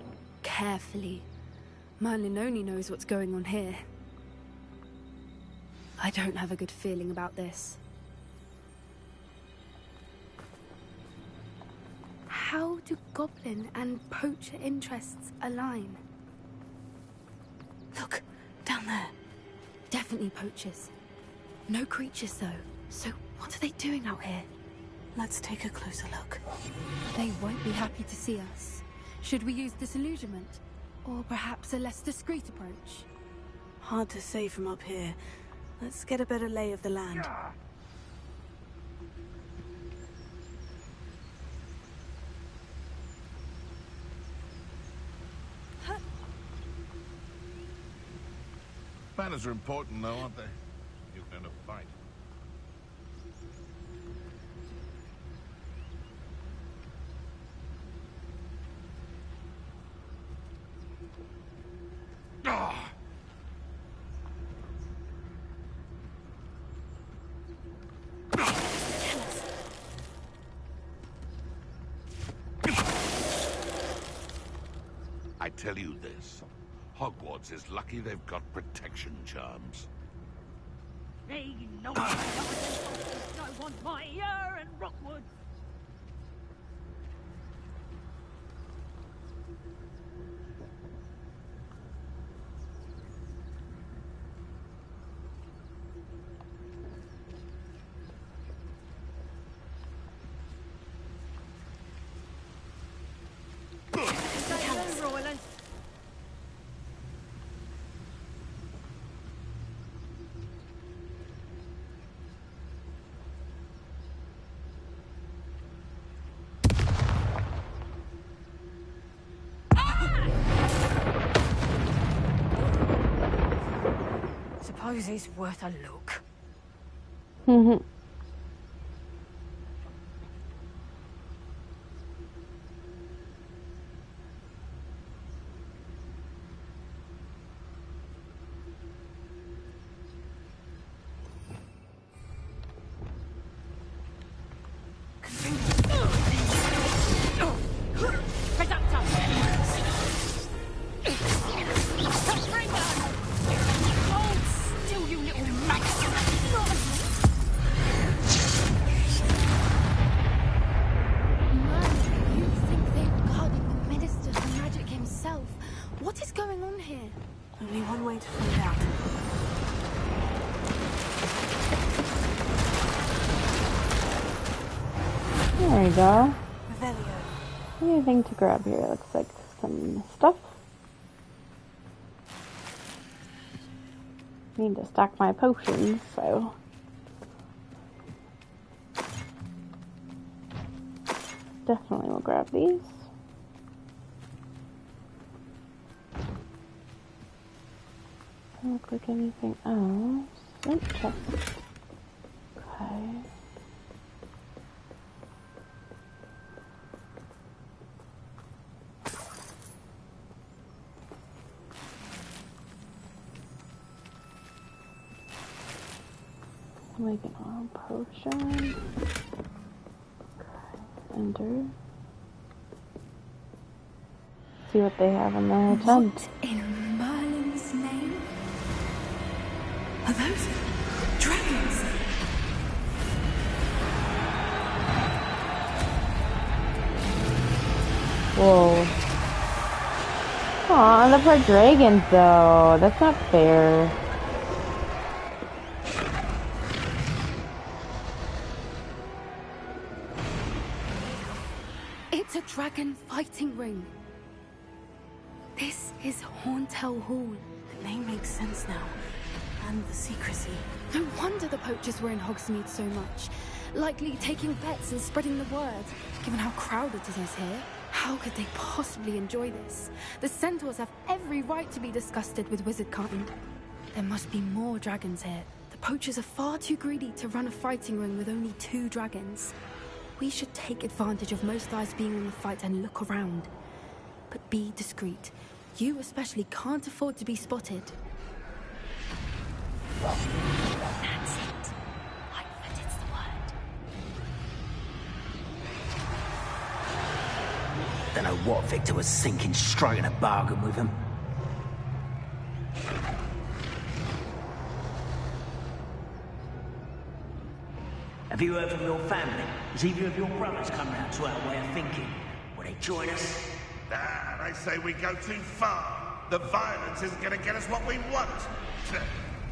carefully. Merlin only knows what's going on here. I don't have a good feeling about this. How do goblin and poacher interests align? Look, down there. Definitely poachers. No creatures, though. So what are they doing out here? Let's take a closer look. They won't be happy to see us. Should we use disillusionment? Or perhaps a less discreet approach? Hard to say from up here. Let's get a better lay of the land. Manners are important, though, aren't they? You're going to fight. I tell you this. Hogwarts is lucky they've got protection charms. They know I want my ear in Rookwood. Suppose it's worth a look. What is going on here? Only one way to find out. There we go. Revelio. Anything to grab here? Looks like some stuff. Need to stack my potions, so. Definitely will grab these. Doesn't look like anything else. Let's check. Okay. Make an arm potion. Okay. Enter. See what they have in their tent. What in Merlin's name? Are those dragons? Whoa. Aw, the poor dragons though. That's not fair. It's a dragon fighting ring. This is Hauntel Hall. The name makes sense now. And the secrecy. No wonder the poachers were in Hogsmeade so much. Likely taking bets and spreading the word. Given how crowded it is here, how could they possibly enjoy this? The centaurs have every right to be disgusted with wizard kind. There must be more dragons here. The poachers are far too greedy to run a fighting ring with only 2 dragons. We should take advantage of most eyes being on the fight and look around. But be discreet. You especially can't afford to be spotted. That's it. Lightfoot, it's the word. Don't know what Victor was thinking, striking a bargain with him. Have you heard from your family? Has either of your brothers come round to our way of thinking? Will they join us? Ah, they say we go too far. The violence isn't going to get us what we want.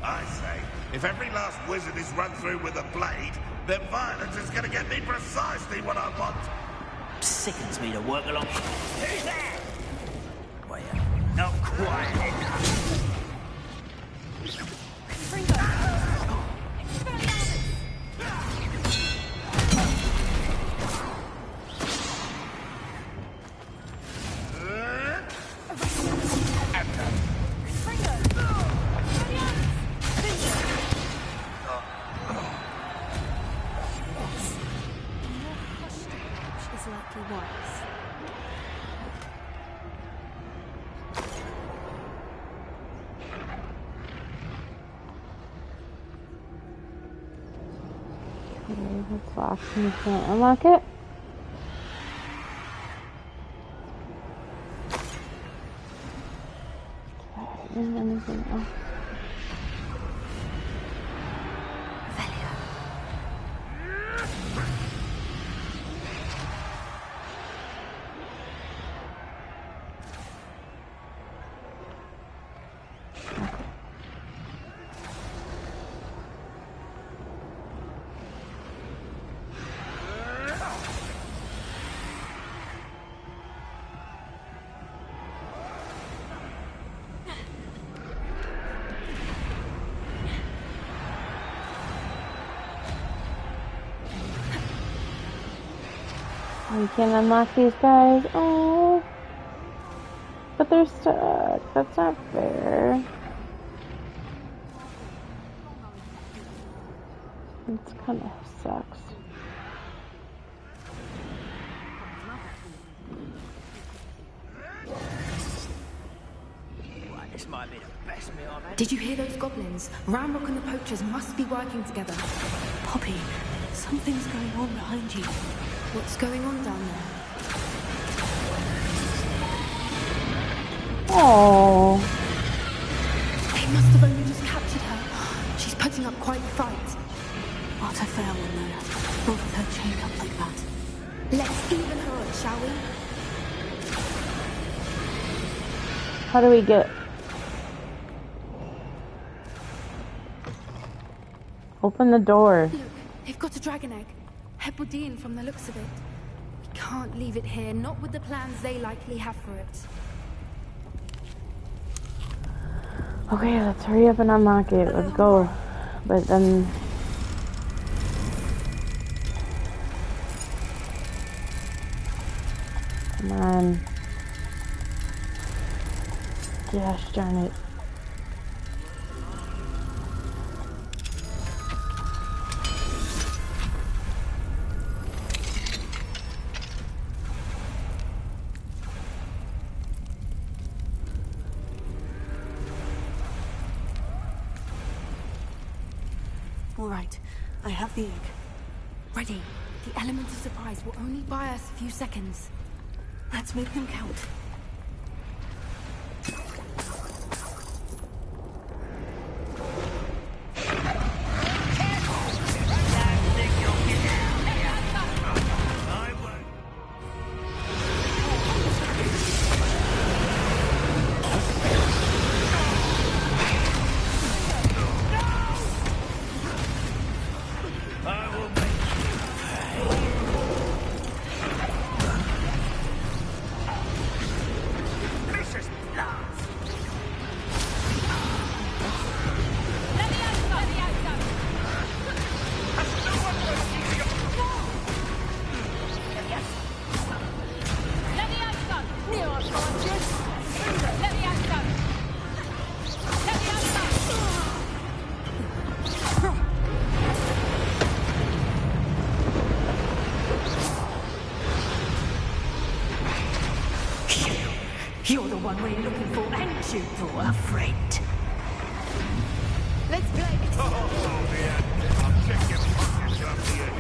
I say, if every last wizard is run through with a blade, then violence is going to get me precisely what I want. Sickens me to work along. Who's that? Well, not quite enough. It's locked and you can't unlock it. And anything else? You can't unlock these guys. Oh, but they're stuck. That's not fair. It kind of sucks. This might be the best meal I've had. Did you hear those goblins? Ramrock and the poachers must be working together. Poppy, something's going on behind you. What's going on down there? Oh. They must have only just captured her. She's putting up quite a fight. Not a fair one, though. Not with her chained up like that. Let's even her up, shall we? How do we get... Open the door. Look, they've got a dragon egg. Hebridean from the looks of it. We can't leave it here, not with the plans they likely have for it. Okay, let's hurry up and unlock it. Let's go. But then... Come on. Gosh darn it. All right, I have the egg. Ready. The element of surprise will only buy us a few seconds. Let's make them count. You're the one we're looking for, ain't you, poor friend? Let's play. I'll check your pockets up here.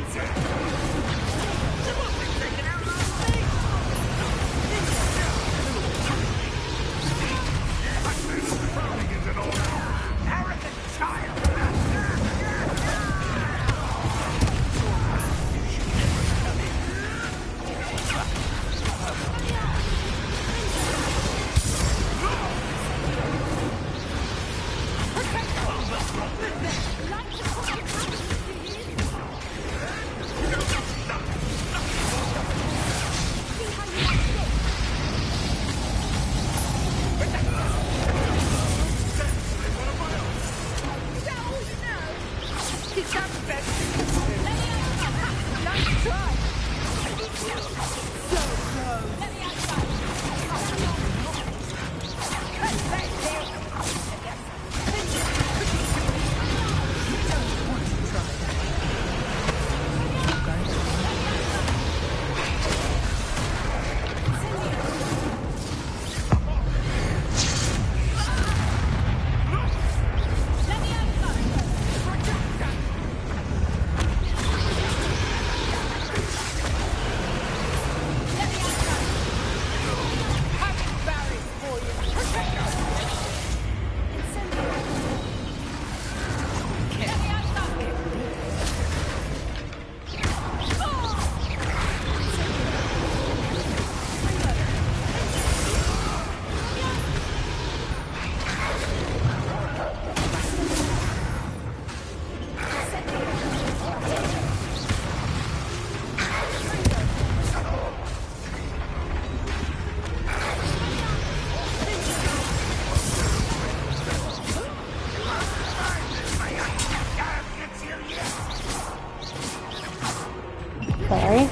Sorry.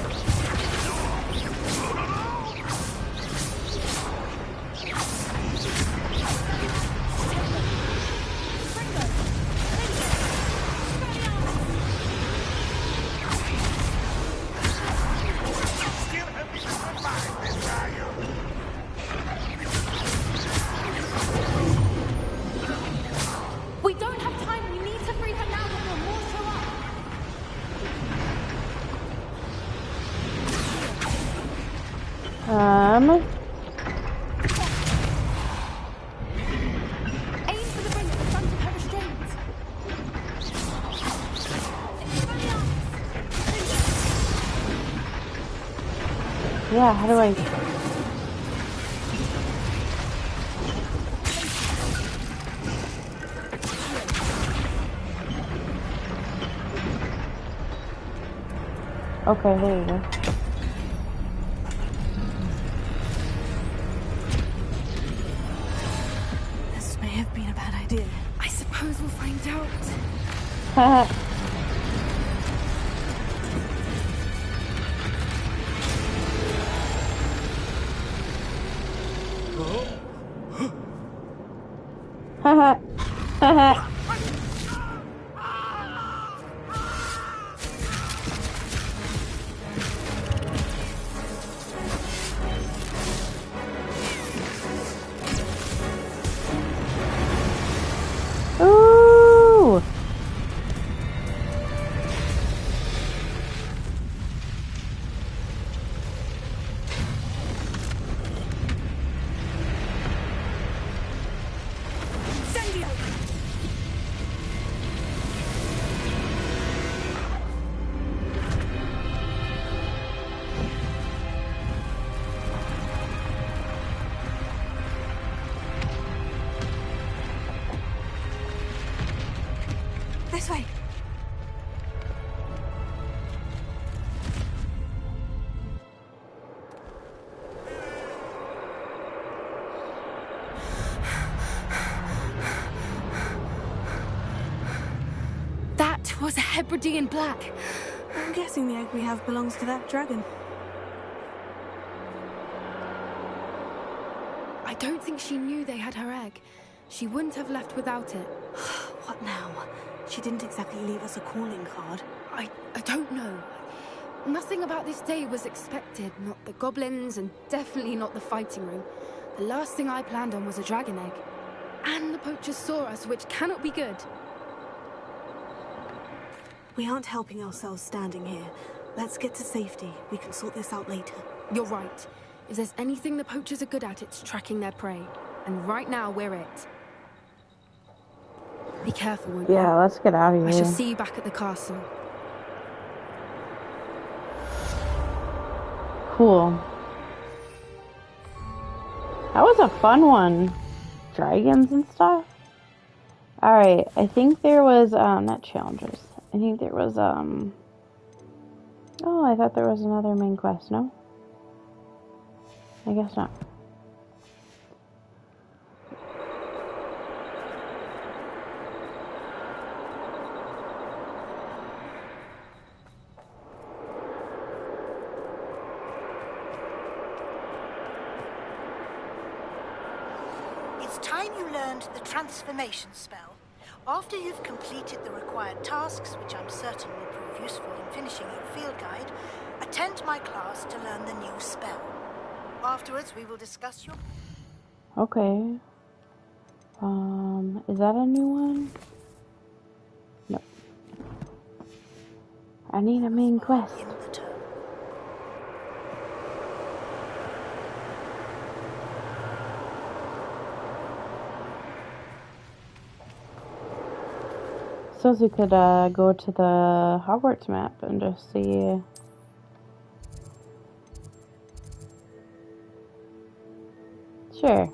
We don't have time. We need to free her now before more show up. Aim for the ring at the front of her restraints. Yeah, how do I... Okay, there you go. This may have been a bad idea. I suppose we'll find out. Haha. Haha. Haha. Ooh. This way. That was a Hebridean black. I'm guessing the egg we have belongs to that dragon. I don't think she knew they had her egg. She wouldn't have left without it. What now? She didn't exactly leave us a calling card. I don't know. Nothing about this day was expected. Not the goblins, and definitely not the fighting room. The last thing I planned on was a dragon egg. And the poachers saw us, which cannot be good. We aren't helping ourselves standing here. Let's get to safety. We can sort this out later. You're right. If there's anything the poachers are good at, it's tracking their prey. And right now, we're it. Be careful, won't you? Yeah, let's get out of here. I shall see you back at the castle. Cool. That was a fun one. Dragons and stuff. Alright, I think there was, not challenges. I think there was, oh, I thought there was another main quest, no? I guess not. It's time you learned the transformation spell. After you've completed the required tasks, which I'm certain will prove useful in finishing your field guide, attend my class to learn the new spell. Afterwards, we will discuss your... Okay. Is that a new one? No. I need a main quest. Suppose we could go to the Hogwarts map and just see. Sure.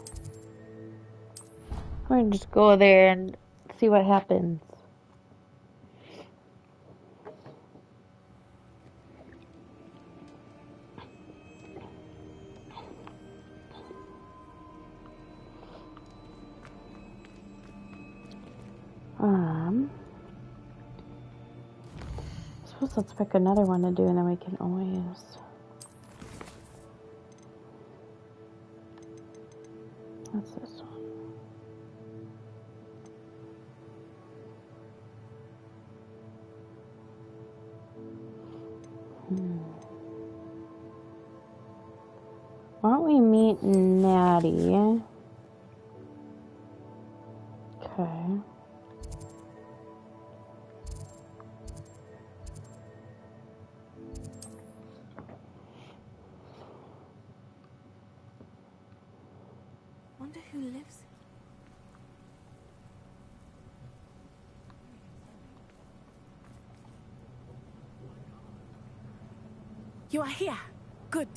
We're gonna just go there and see what happens. I suppose let's pick another one to do and then we can always... What's this one? Why don't we meet Natty? Okay. Wonder who lives. You are here. Good.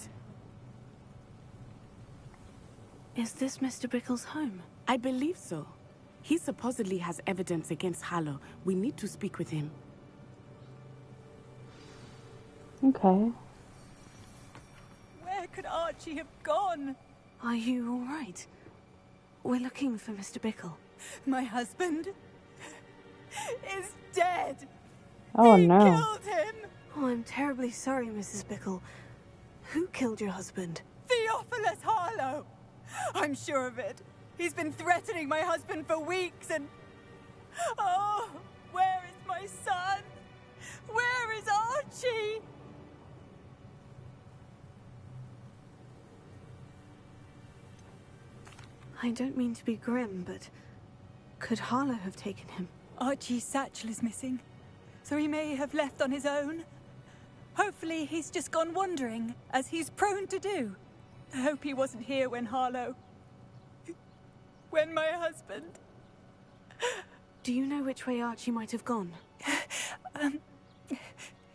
Is this Mr. Bickle's home? I believe so. He supposedly has evidence against Harlow. We need to speak with him. Okay. Where could Archie have gone? Are you all right? We're looking for Mr. Bickle. My husband is dead. Oh He no. killed him. Oh, I'm terribly sorry, Mrs. Bickle. Who killed your husband? Theophilus Harlow. I'm sure of it. He's been threatening my husband for weeks and... Oh, where is my son? Where is Archie? I don't mean to be grim, but could Harlow have taken him? Archie's satchel is missing, so he may have left on his own. Hopefully he's just gone wandering, as he's prone to do. I hope he wasn't here when Harlow... when my husband... Do you know which way Archie might have gone?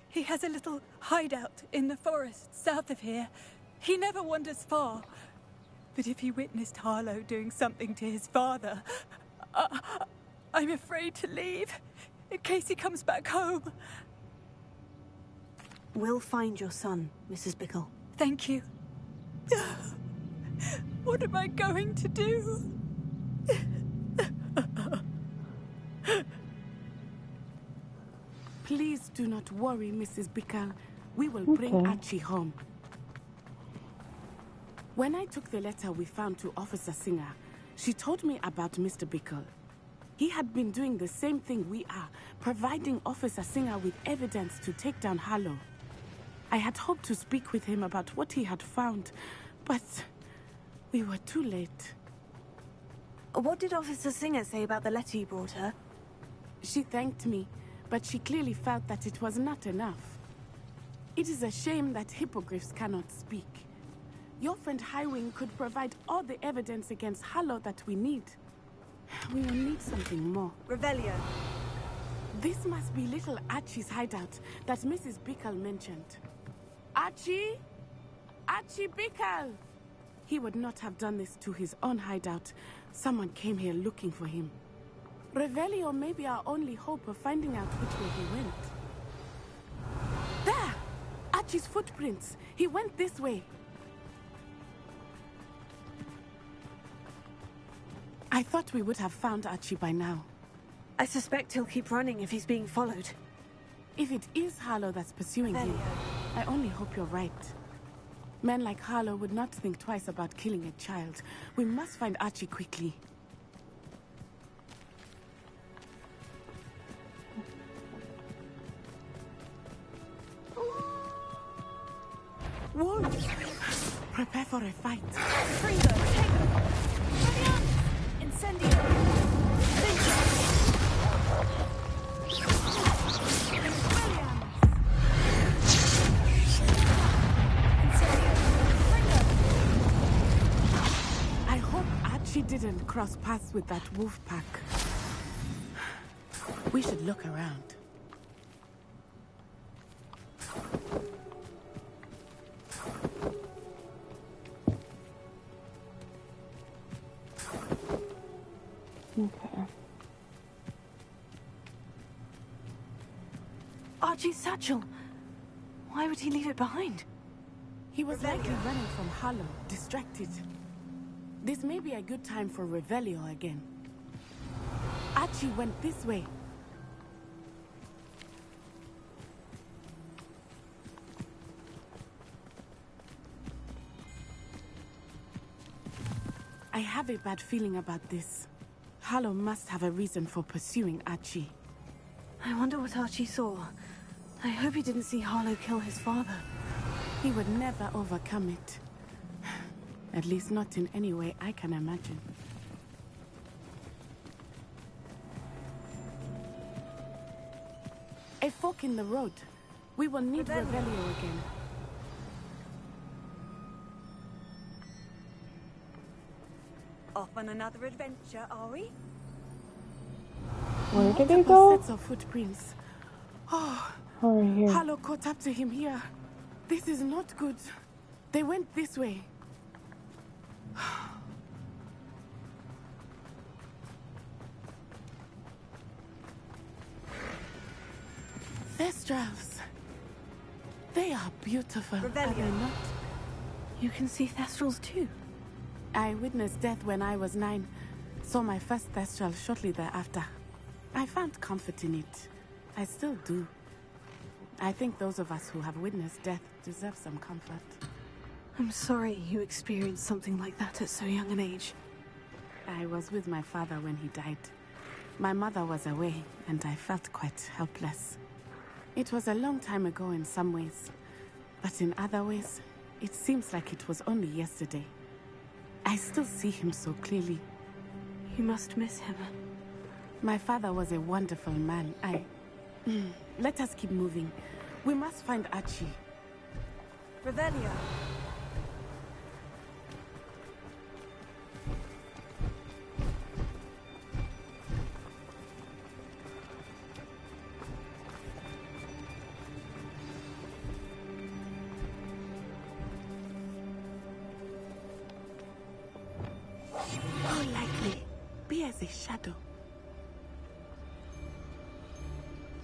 He has a little hideout in the forest south of here. He never wanders far. But if he witnessed Harlow doing something to his father, I'm afraid to leave, in case he comes back home. We'll find your son, Mrs. Bickle. Thank you. What am I going to do? Please do not worry, Mrs. Bickle. We will bring Archie home. When I took the letter we found to Officer Singer, she told me about Mr. Bickle. He had been doing the same thing we are, providing Officer Singer with evidence to take down Harlow. I had hoped to speak with him about what he had found, but We were too late. What did Officer Singer say about the letter you brought her? She thanked me, but she clearly felt that it was not enough. It is a shame that hippogriffs cannot speak. Your friend Highwing could provide all the evidence against Harlow that we need. We will need something more. Revelio. This must be little Archie's hideout that Mrs. Bickle mentioned. Archie? Archie Bickle! He would not have done this to his own hideout. Someone came here looking for him. Revelio may be our only hope of finding out which way he went. There! Archie's footprints. He went this way. I thought we would have found Archie by now. I suspect he'll keep running if he's being followed. If it is Harlow that's pursuing him, I only hope you're right. Men like Harlow would not think twice about killing a child. We must find Archie quickly. Wolves! Prepare for a fight. Freezer, take them! Incendio! I hope Archie didn't cross paths with that wolf pack. We should look around. Okay. Archie's satchel. Why would he leave it behind? He was likely running from Harlow, distracted. This may be a good time for Revelio again. Archie went this way. I have a bad feeling about this. Harlow must have a reason for pursuing Archie. I wonder what Archie saw. I hope he didn't see Harlow kill his father. He would never overcome it. At least not in any way I can imagine. A fork in the road. We will need Revelio again. Off on another adventure, are we? Where did he Multiple go? sets of footprints. Oh, Over here. Harlow caught up to him here. This is not good. They went this way. Thestrals. They are beautiful, are they not? You can see Thestrals too. I witnessed death when I was 9. Saw my first Thestral shortly thereafter. I found comfort in it. I still do. I think those of us who have witnessed death deserve some comfort. I'm sorry you experienced something like that at so young an age. I was with my father when he died. My mother was away, and I felt quite helpless. It was a long time ago in some ways, but in other ways, it seems like it was only yesterday. I still see him so clearly. You must miss him. My father was a wonderful man. Let us keep moving. We must find Archie. Revelio. More likely, be as a shadow.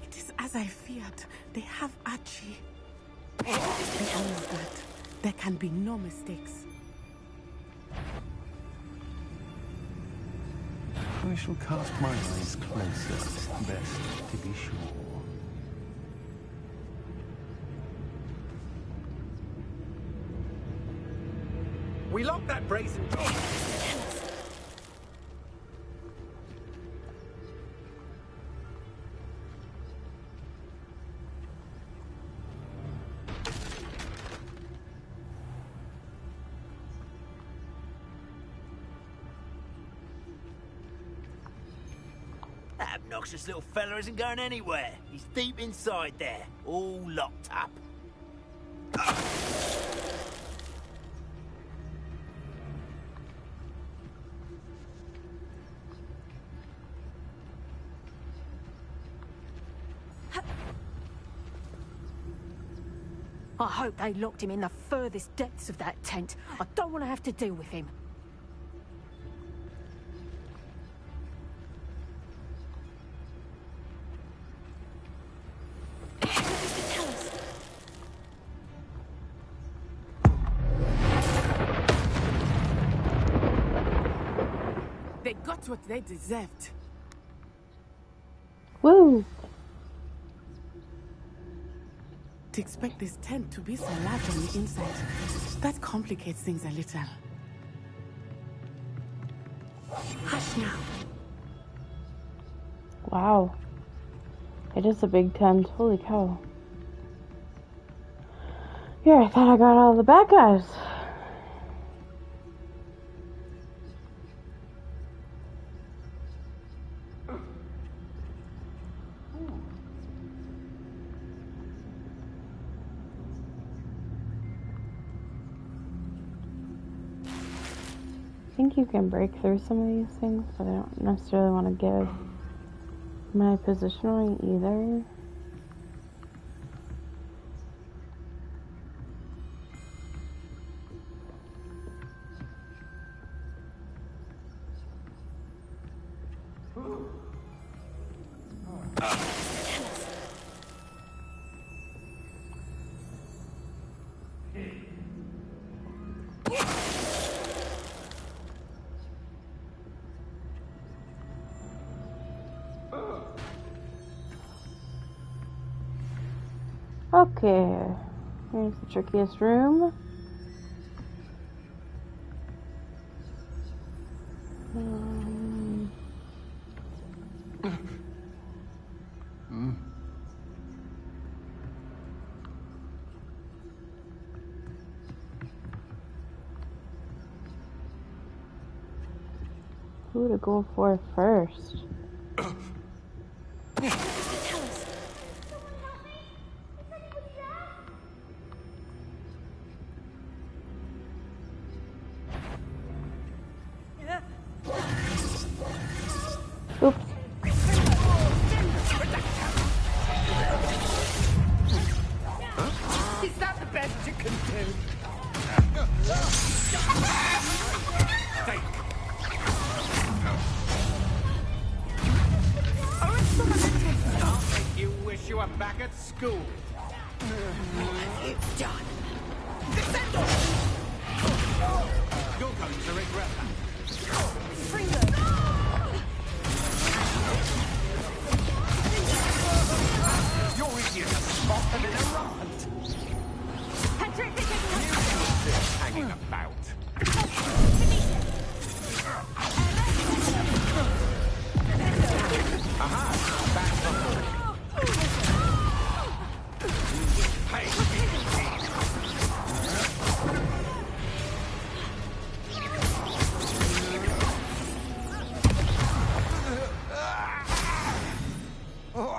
It is as I feared. They have Archie. They almost that. There can be no mistakes. I shall cast my eyes closer, best to be sure. We locked that brazen door. obnoxious little fella isn't going anywhere. He's deep inside there, all locked up. I hope they locked him in the furthest depths of that tent. I don't want to have to deal with him. They got what they deserved. Woo! To expect this tent to be so large on the inside, that complicates things a little. Hush now. Wow. It is a big tent. Holy cow. Here, I thought I got all the bad guys. I think you can break through some of these things, but I don't necessarily want to give my position away either. Okay, here's the trickiest room. Who to go for first? Oops. Is that the best you can do? I'll make you wish you were back at school. What have you done? You're going to regret that. You're easier to spot than in a rod. Hanging about. Aha! Back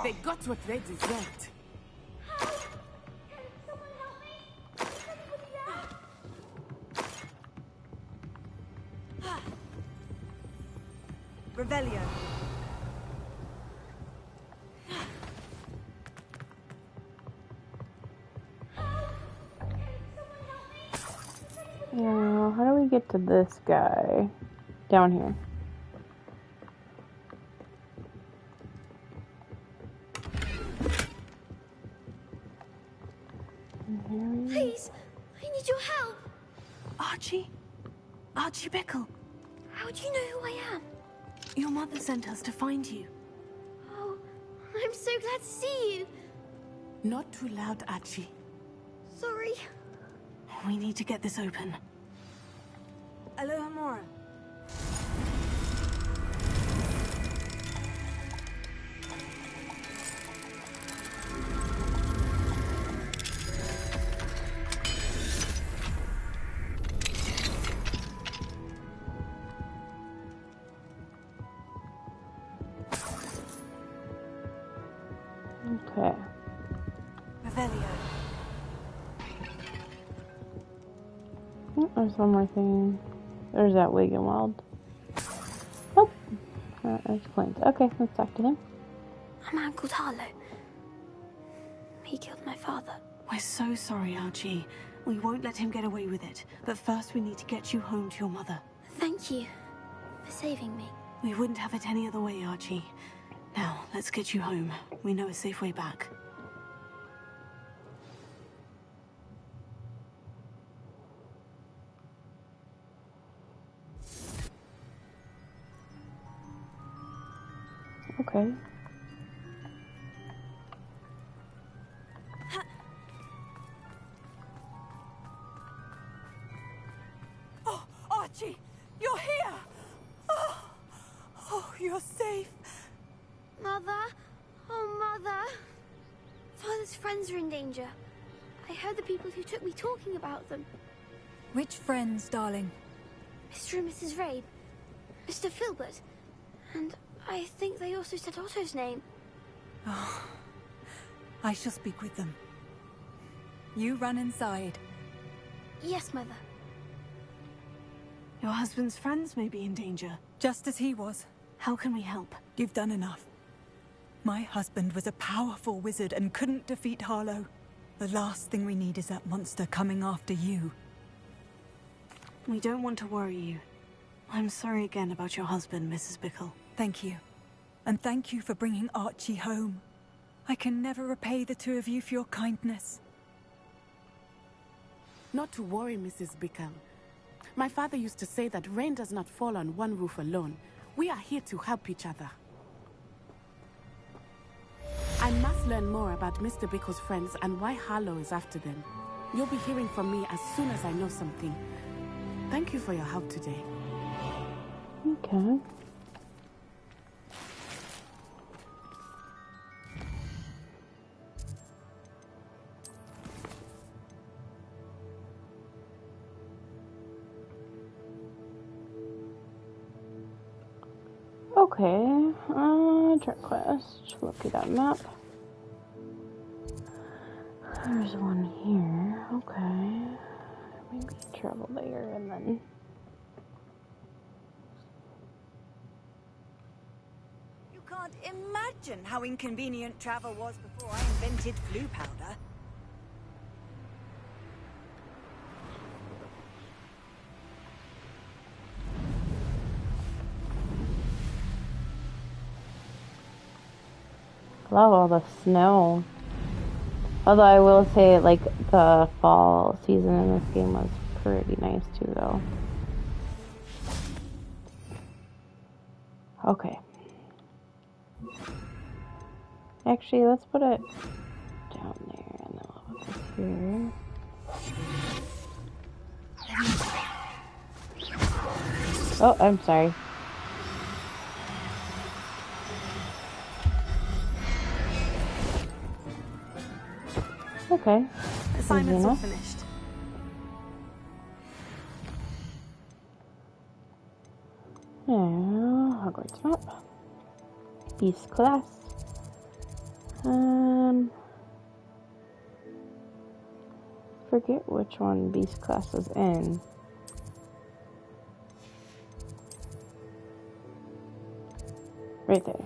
They got what they deserved. Revelio. Now, how do we get to this guy? Down here. Please, I need your help. Archie? Archie Bickle. How do you know who I am? Your mother sent us to find you. Oh, I'm so glad to see you. Not too loud, Archie. Sorry. We need to get this open. Alohomora. Okay. Revelio. Oh, there's one more thing. There's that Wiggenwald. Oh, there's Clint. Okay, let's talk to him. A man called Harlow. He killed my father. We're so sorry, Archie. We won't let him get away with it. But first we need to get you home to your mother. Thank you for saving me. We wouldn't have it any other way, Archie. Now, let's get you home. We know a safe way back. Okay. Oh, Archie, you're here! Oh, you're safe. Mother? Oh, Mother. Father's friends are in danger. I heard the people who took me talking about them. Which friends, darling? Mr. and Mrs. Rabe. Mr. Filbert. And I think they also said Otto's name. Oh, I shall speak with them. You run inside. Yes, Mother. Your husband's friends may be in danger. Just as he was. How can we help? You've done enough. My husband was a powerful wizard and couldn't defeat Harlow. The last thing we need is that monster coming after you. We don't want to worry you. I'm sorry again about your husband, Mrs. Bickle. Thank you. And thank you for bringing Archie home. I can never repay the two of you for your kindness. Not to worry, Mrs. Bickle. My father used to say that rain does not fall on one roof alone. We are here to help each other. I must learn more about Mr. Bickle's friends and why Harlow is after them. You'll be hearing from me as soon as I know something. Thank you for your help today. Okay. Okay, track quest. Look at that map. There's one here. Okay. Maybe travel there and then. You can't imagine how inconvenient travel was before I invented flu powder. Love all the snow. Although I will say, like, the fall season in this game was pretty nice too, though. Okay. Actually, let's put it down there and then we'll put this here. Oh, I'm sorry. Okay. Assignment's all finished. Now, Hogwarts map. Beast class. Forget which one Beast class is in. Right there.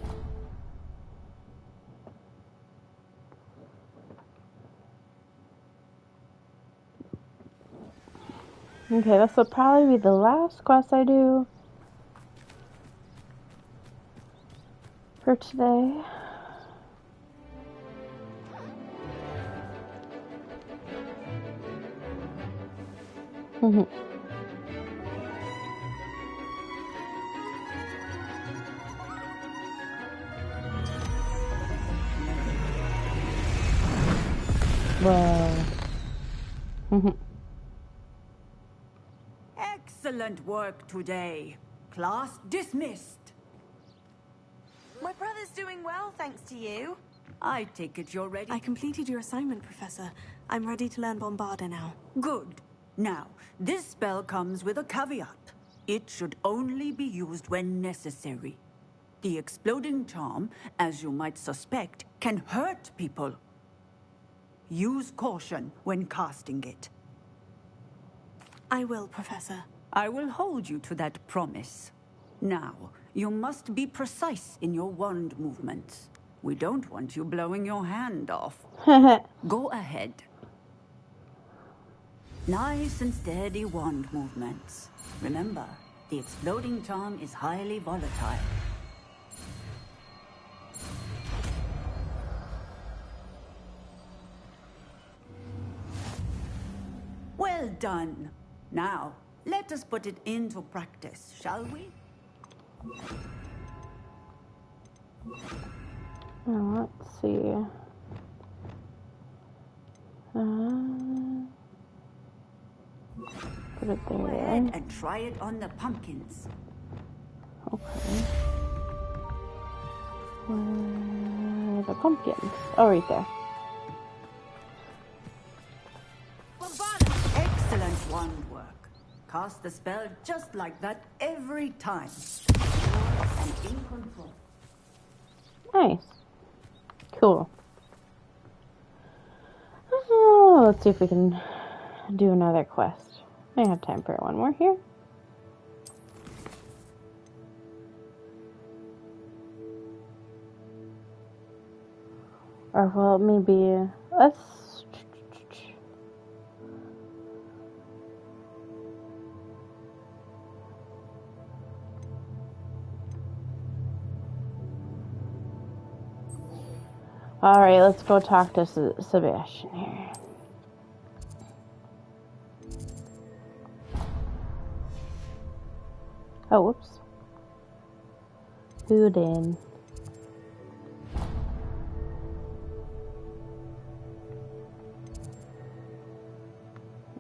Okay, this will probably be the last quest I do for today. Whoa. Excellent work today. Class dismissed. My brother's doing well, thanks to you. I take it you're ready. I completed your assignment, Professor. I'm ready to learn Bombarda now. Good. Now, this spell comes with a caveat. It should only be used when necessary. The exploding charm, as you might suspect, can hurt people. Use caution when casting it. I will, Professor. I will hold you to that promise. Now, you must be precise in your wand movements. We don't want you blowing your hand off. Go ahead. Nice and steady wand movements. Remember, the exploding charm is highly volatile. Well done. Now, let us put it into practice, shall we? Let's see. Put it Go there. ahead and try it on the pumpkins. Okay. Where are the pumpkins? Oh, right there. Excellent wand work. Cast the spell just like that every time. And in control. Nice. Cool. Oh, let's see if we can do another quest. I have time for one more here. Or, well, maybe let's... Alright, let's go talk to Sebastian here. Oh, whoops. Who did?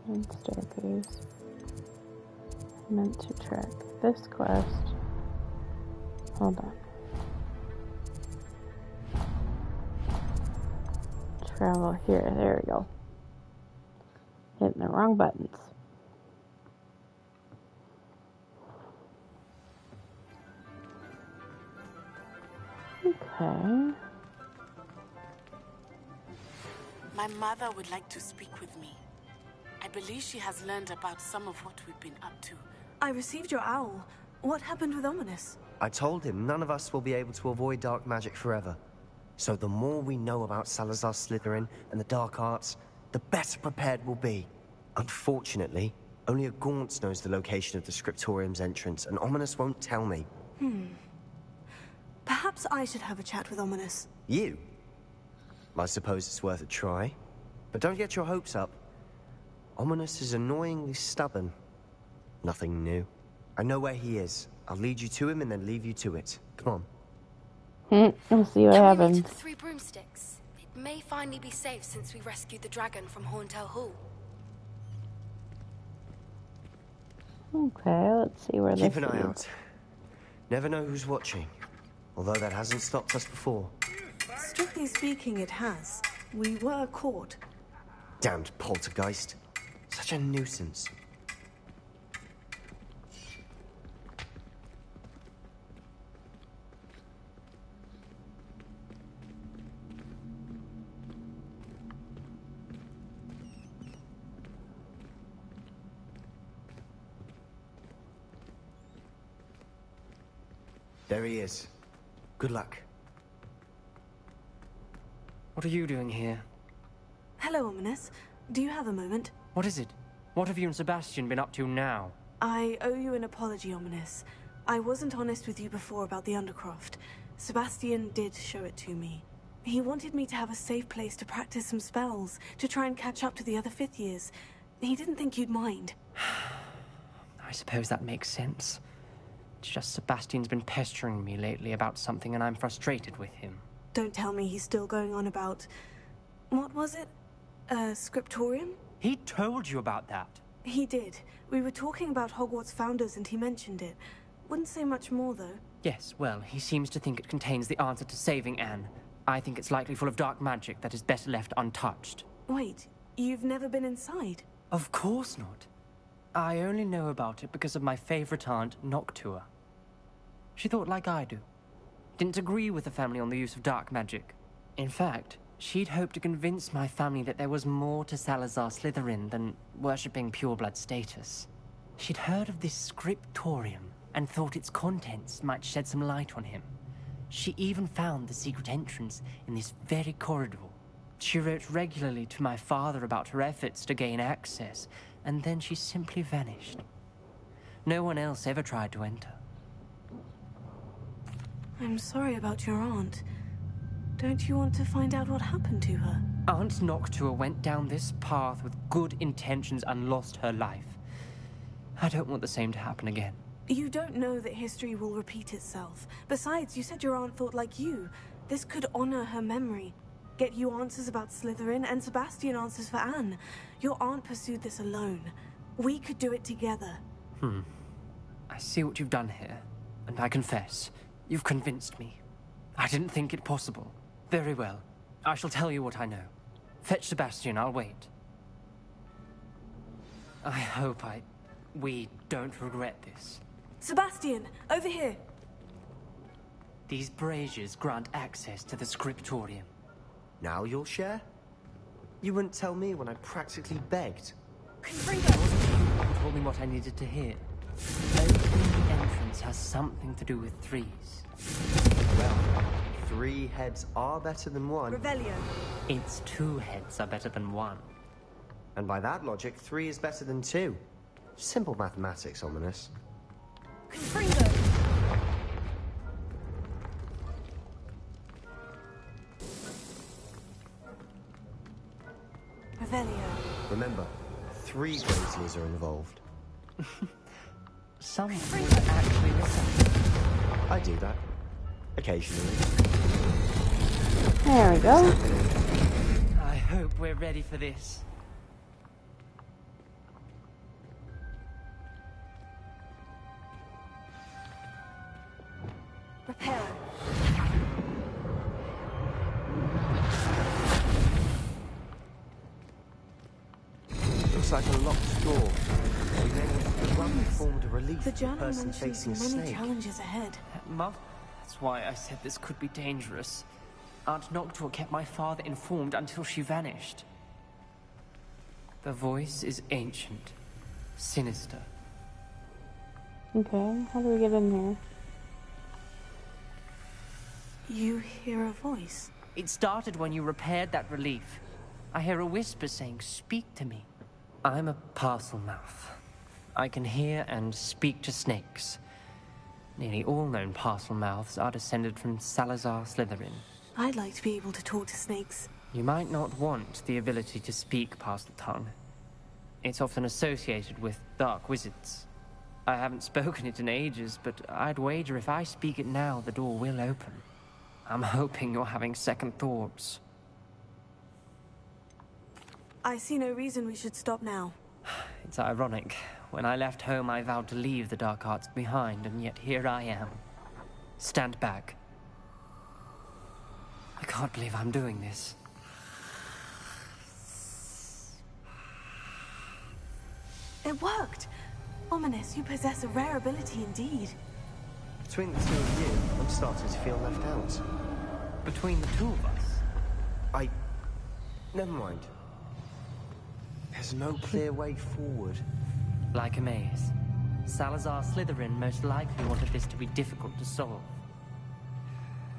And staircase. Meant to track this quest. Hold on. Travel here. There we go. Hitting the wrong buttons. Okay. My mother would like to speak with me. I believe she has learned about some of what we've been up to. I received your owl. What happened with Ominous? I told him none of us will be able to avoid dark magic forever. So the more we know about Salazar Slytherin and the dark arts, the better prepared we'll be. Unfortunately, only a Gaunt knows the location of the Scriptorium's entrance, and Ominous won't tell me. Perhaps I should have a chat with Ominous. You? I suppose it's worth a try. But don't get your hopes up. Ominous is annoyingly stubborn. Nothing new. I know where he is. I'll lead you to him and then leave you to it. Come on. We'll see what happens. To the 3 broomsticks. It may finally be safe since we rescued the dragon from Horntail Hall. Okay, let's see where this Keep an eye leads. out. Never know who's watching. Although that hasn't stopped us before. Strictly speaking, it has. We were caught. Damned poltergeist. Such a nuisance. There he is. Good luck. What are you doing here? Hello, Ominous. Do you have a moment? What is it? What have you and Sebastian been up to now? I owe you an apology, Ominous. I wasn't honest with you before about the Undercroft. Sebastian did show it to me. He wanted me to have a safe place to practice some spells, to try and catch up to the other 5th years. He didn't think you'd mind. I suppose that makes sense. It's just Sebastian's been pestering me lately about something and I'm frustrated with him. Don't tell me he's still going on about... What was it? Scriptorium? He told you about that? He did. We were talking about Hogwarts founders and he mentioned it. Wouldn't say much more, though. Yes, well, he seems to think it contains the answer to saving Anne. I think it's likely full of dark magic that is better left untouched. Wait, you've never been inside? Of course not. I only know about it because of my favorite aunt, Noctua. She thought like I do. Didn't agree with the family on the use of dark magic. In fact, she'd hoped to convince my family that there was more to Salazar Slytherin than worshipping pureblood status. She'd heard of this scriptorium and thought its contents might shed some light on him. She even found the secret entrance in this very corridor. She wrote regularly to my father about her efforts to gain access, and then she simply vanished. No one else ever tried to enter. I'm sorry about your aunt. Don't you want to find out what happened to her? Aunt Noctua went down this path with good intentions and lost her life. I don't want the same to happen again. You don't know that history will repeat itself. Besides, you said your aunt thought like you. This could honor her memory. Get you answers about Slytherin, and Sebastian answers for Anne. Your aunt pursued this alone. We could do it together. I see what you've done here, and I confess, you've convinced me. I didn't think it possible. Very well. I shall tell you what I know. Fetch Sebastian, I'll wait. I hope we don't regret this. Sebastian, over here. These braziers grant access to the scriptorium. Now you'll share? You wouldn't tell me when I practically begged. You told me what I needed to hear. Opening the entrance has something to do with threes. Well, 3 heads are better than 1. Revelio. It's 2 heads are better than 1. And by that logic, 3 is better than 2. Simple mathematics, Ominous. Revelio. Remember, 3 braziers are involved. Some would actually listen. I do that. Occasionally. There we go. I hope we're ready for this. Prepare. Looks like a locked door. We may have one formed a relief The for the journal person mentions facing a many snake. challenges ahead. Mother, that's why I said this could be dangerous. Aunt Noctua kept my father informed until she vanished. The voice is ancient, sinister. Okay, how do we get in here? You hear a voice. It started when you repaired that relief. I hear a whisper saying, "Speak to me." I'm a parcel mouth. I can hear and speak to snakes. Nearly all known parcel mouths are descended from Salazar Slytherin. I'd like to be able to talk to snakes. You might not want the ability to speak parcel tongue. It's often associated with dark wizards. I haven't spoken it in ages, but I'd wager if I speak it now, the door will open. I'm hoping you're having second thoughts. I see no reason we should stop now. It's ironic. When I left home, I vowed to leave the dark arts behind, and yet here I am. Stand back. I can't believe I'm doing this. It worked! Ominous, you possess a rare ability indeed. Between the 2 of you, I'm starting to feel left out. Between the 2 of us? Never mind. There's no clear way forward. Like a maze. Salazar Slytherin most likely wanted this to be difficult to solve.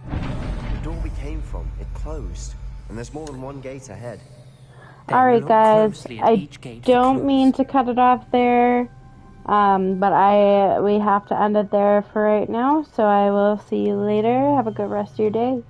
The door we came from, it closed. And there's more than one gate ahead. Alright guys, I don't mean to cut it off there, but we have to end it there for right now, so I will see you later. Have a good rest of your day.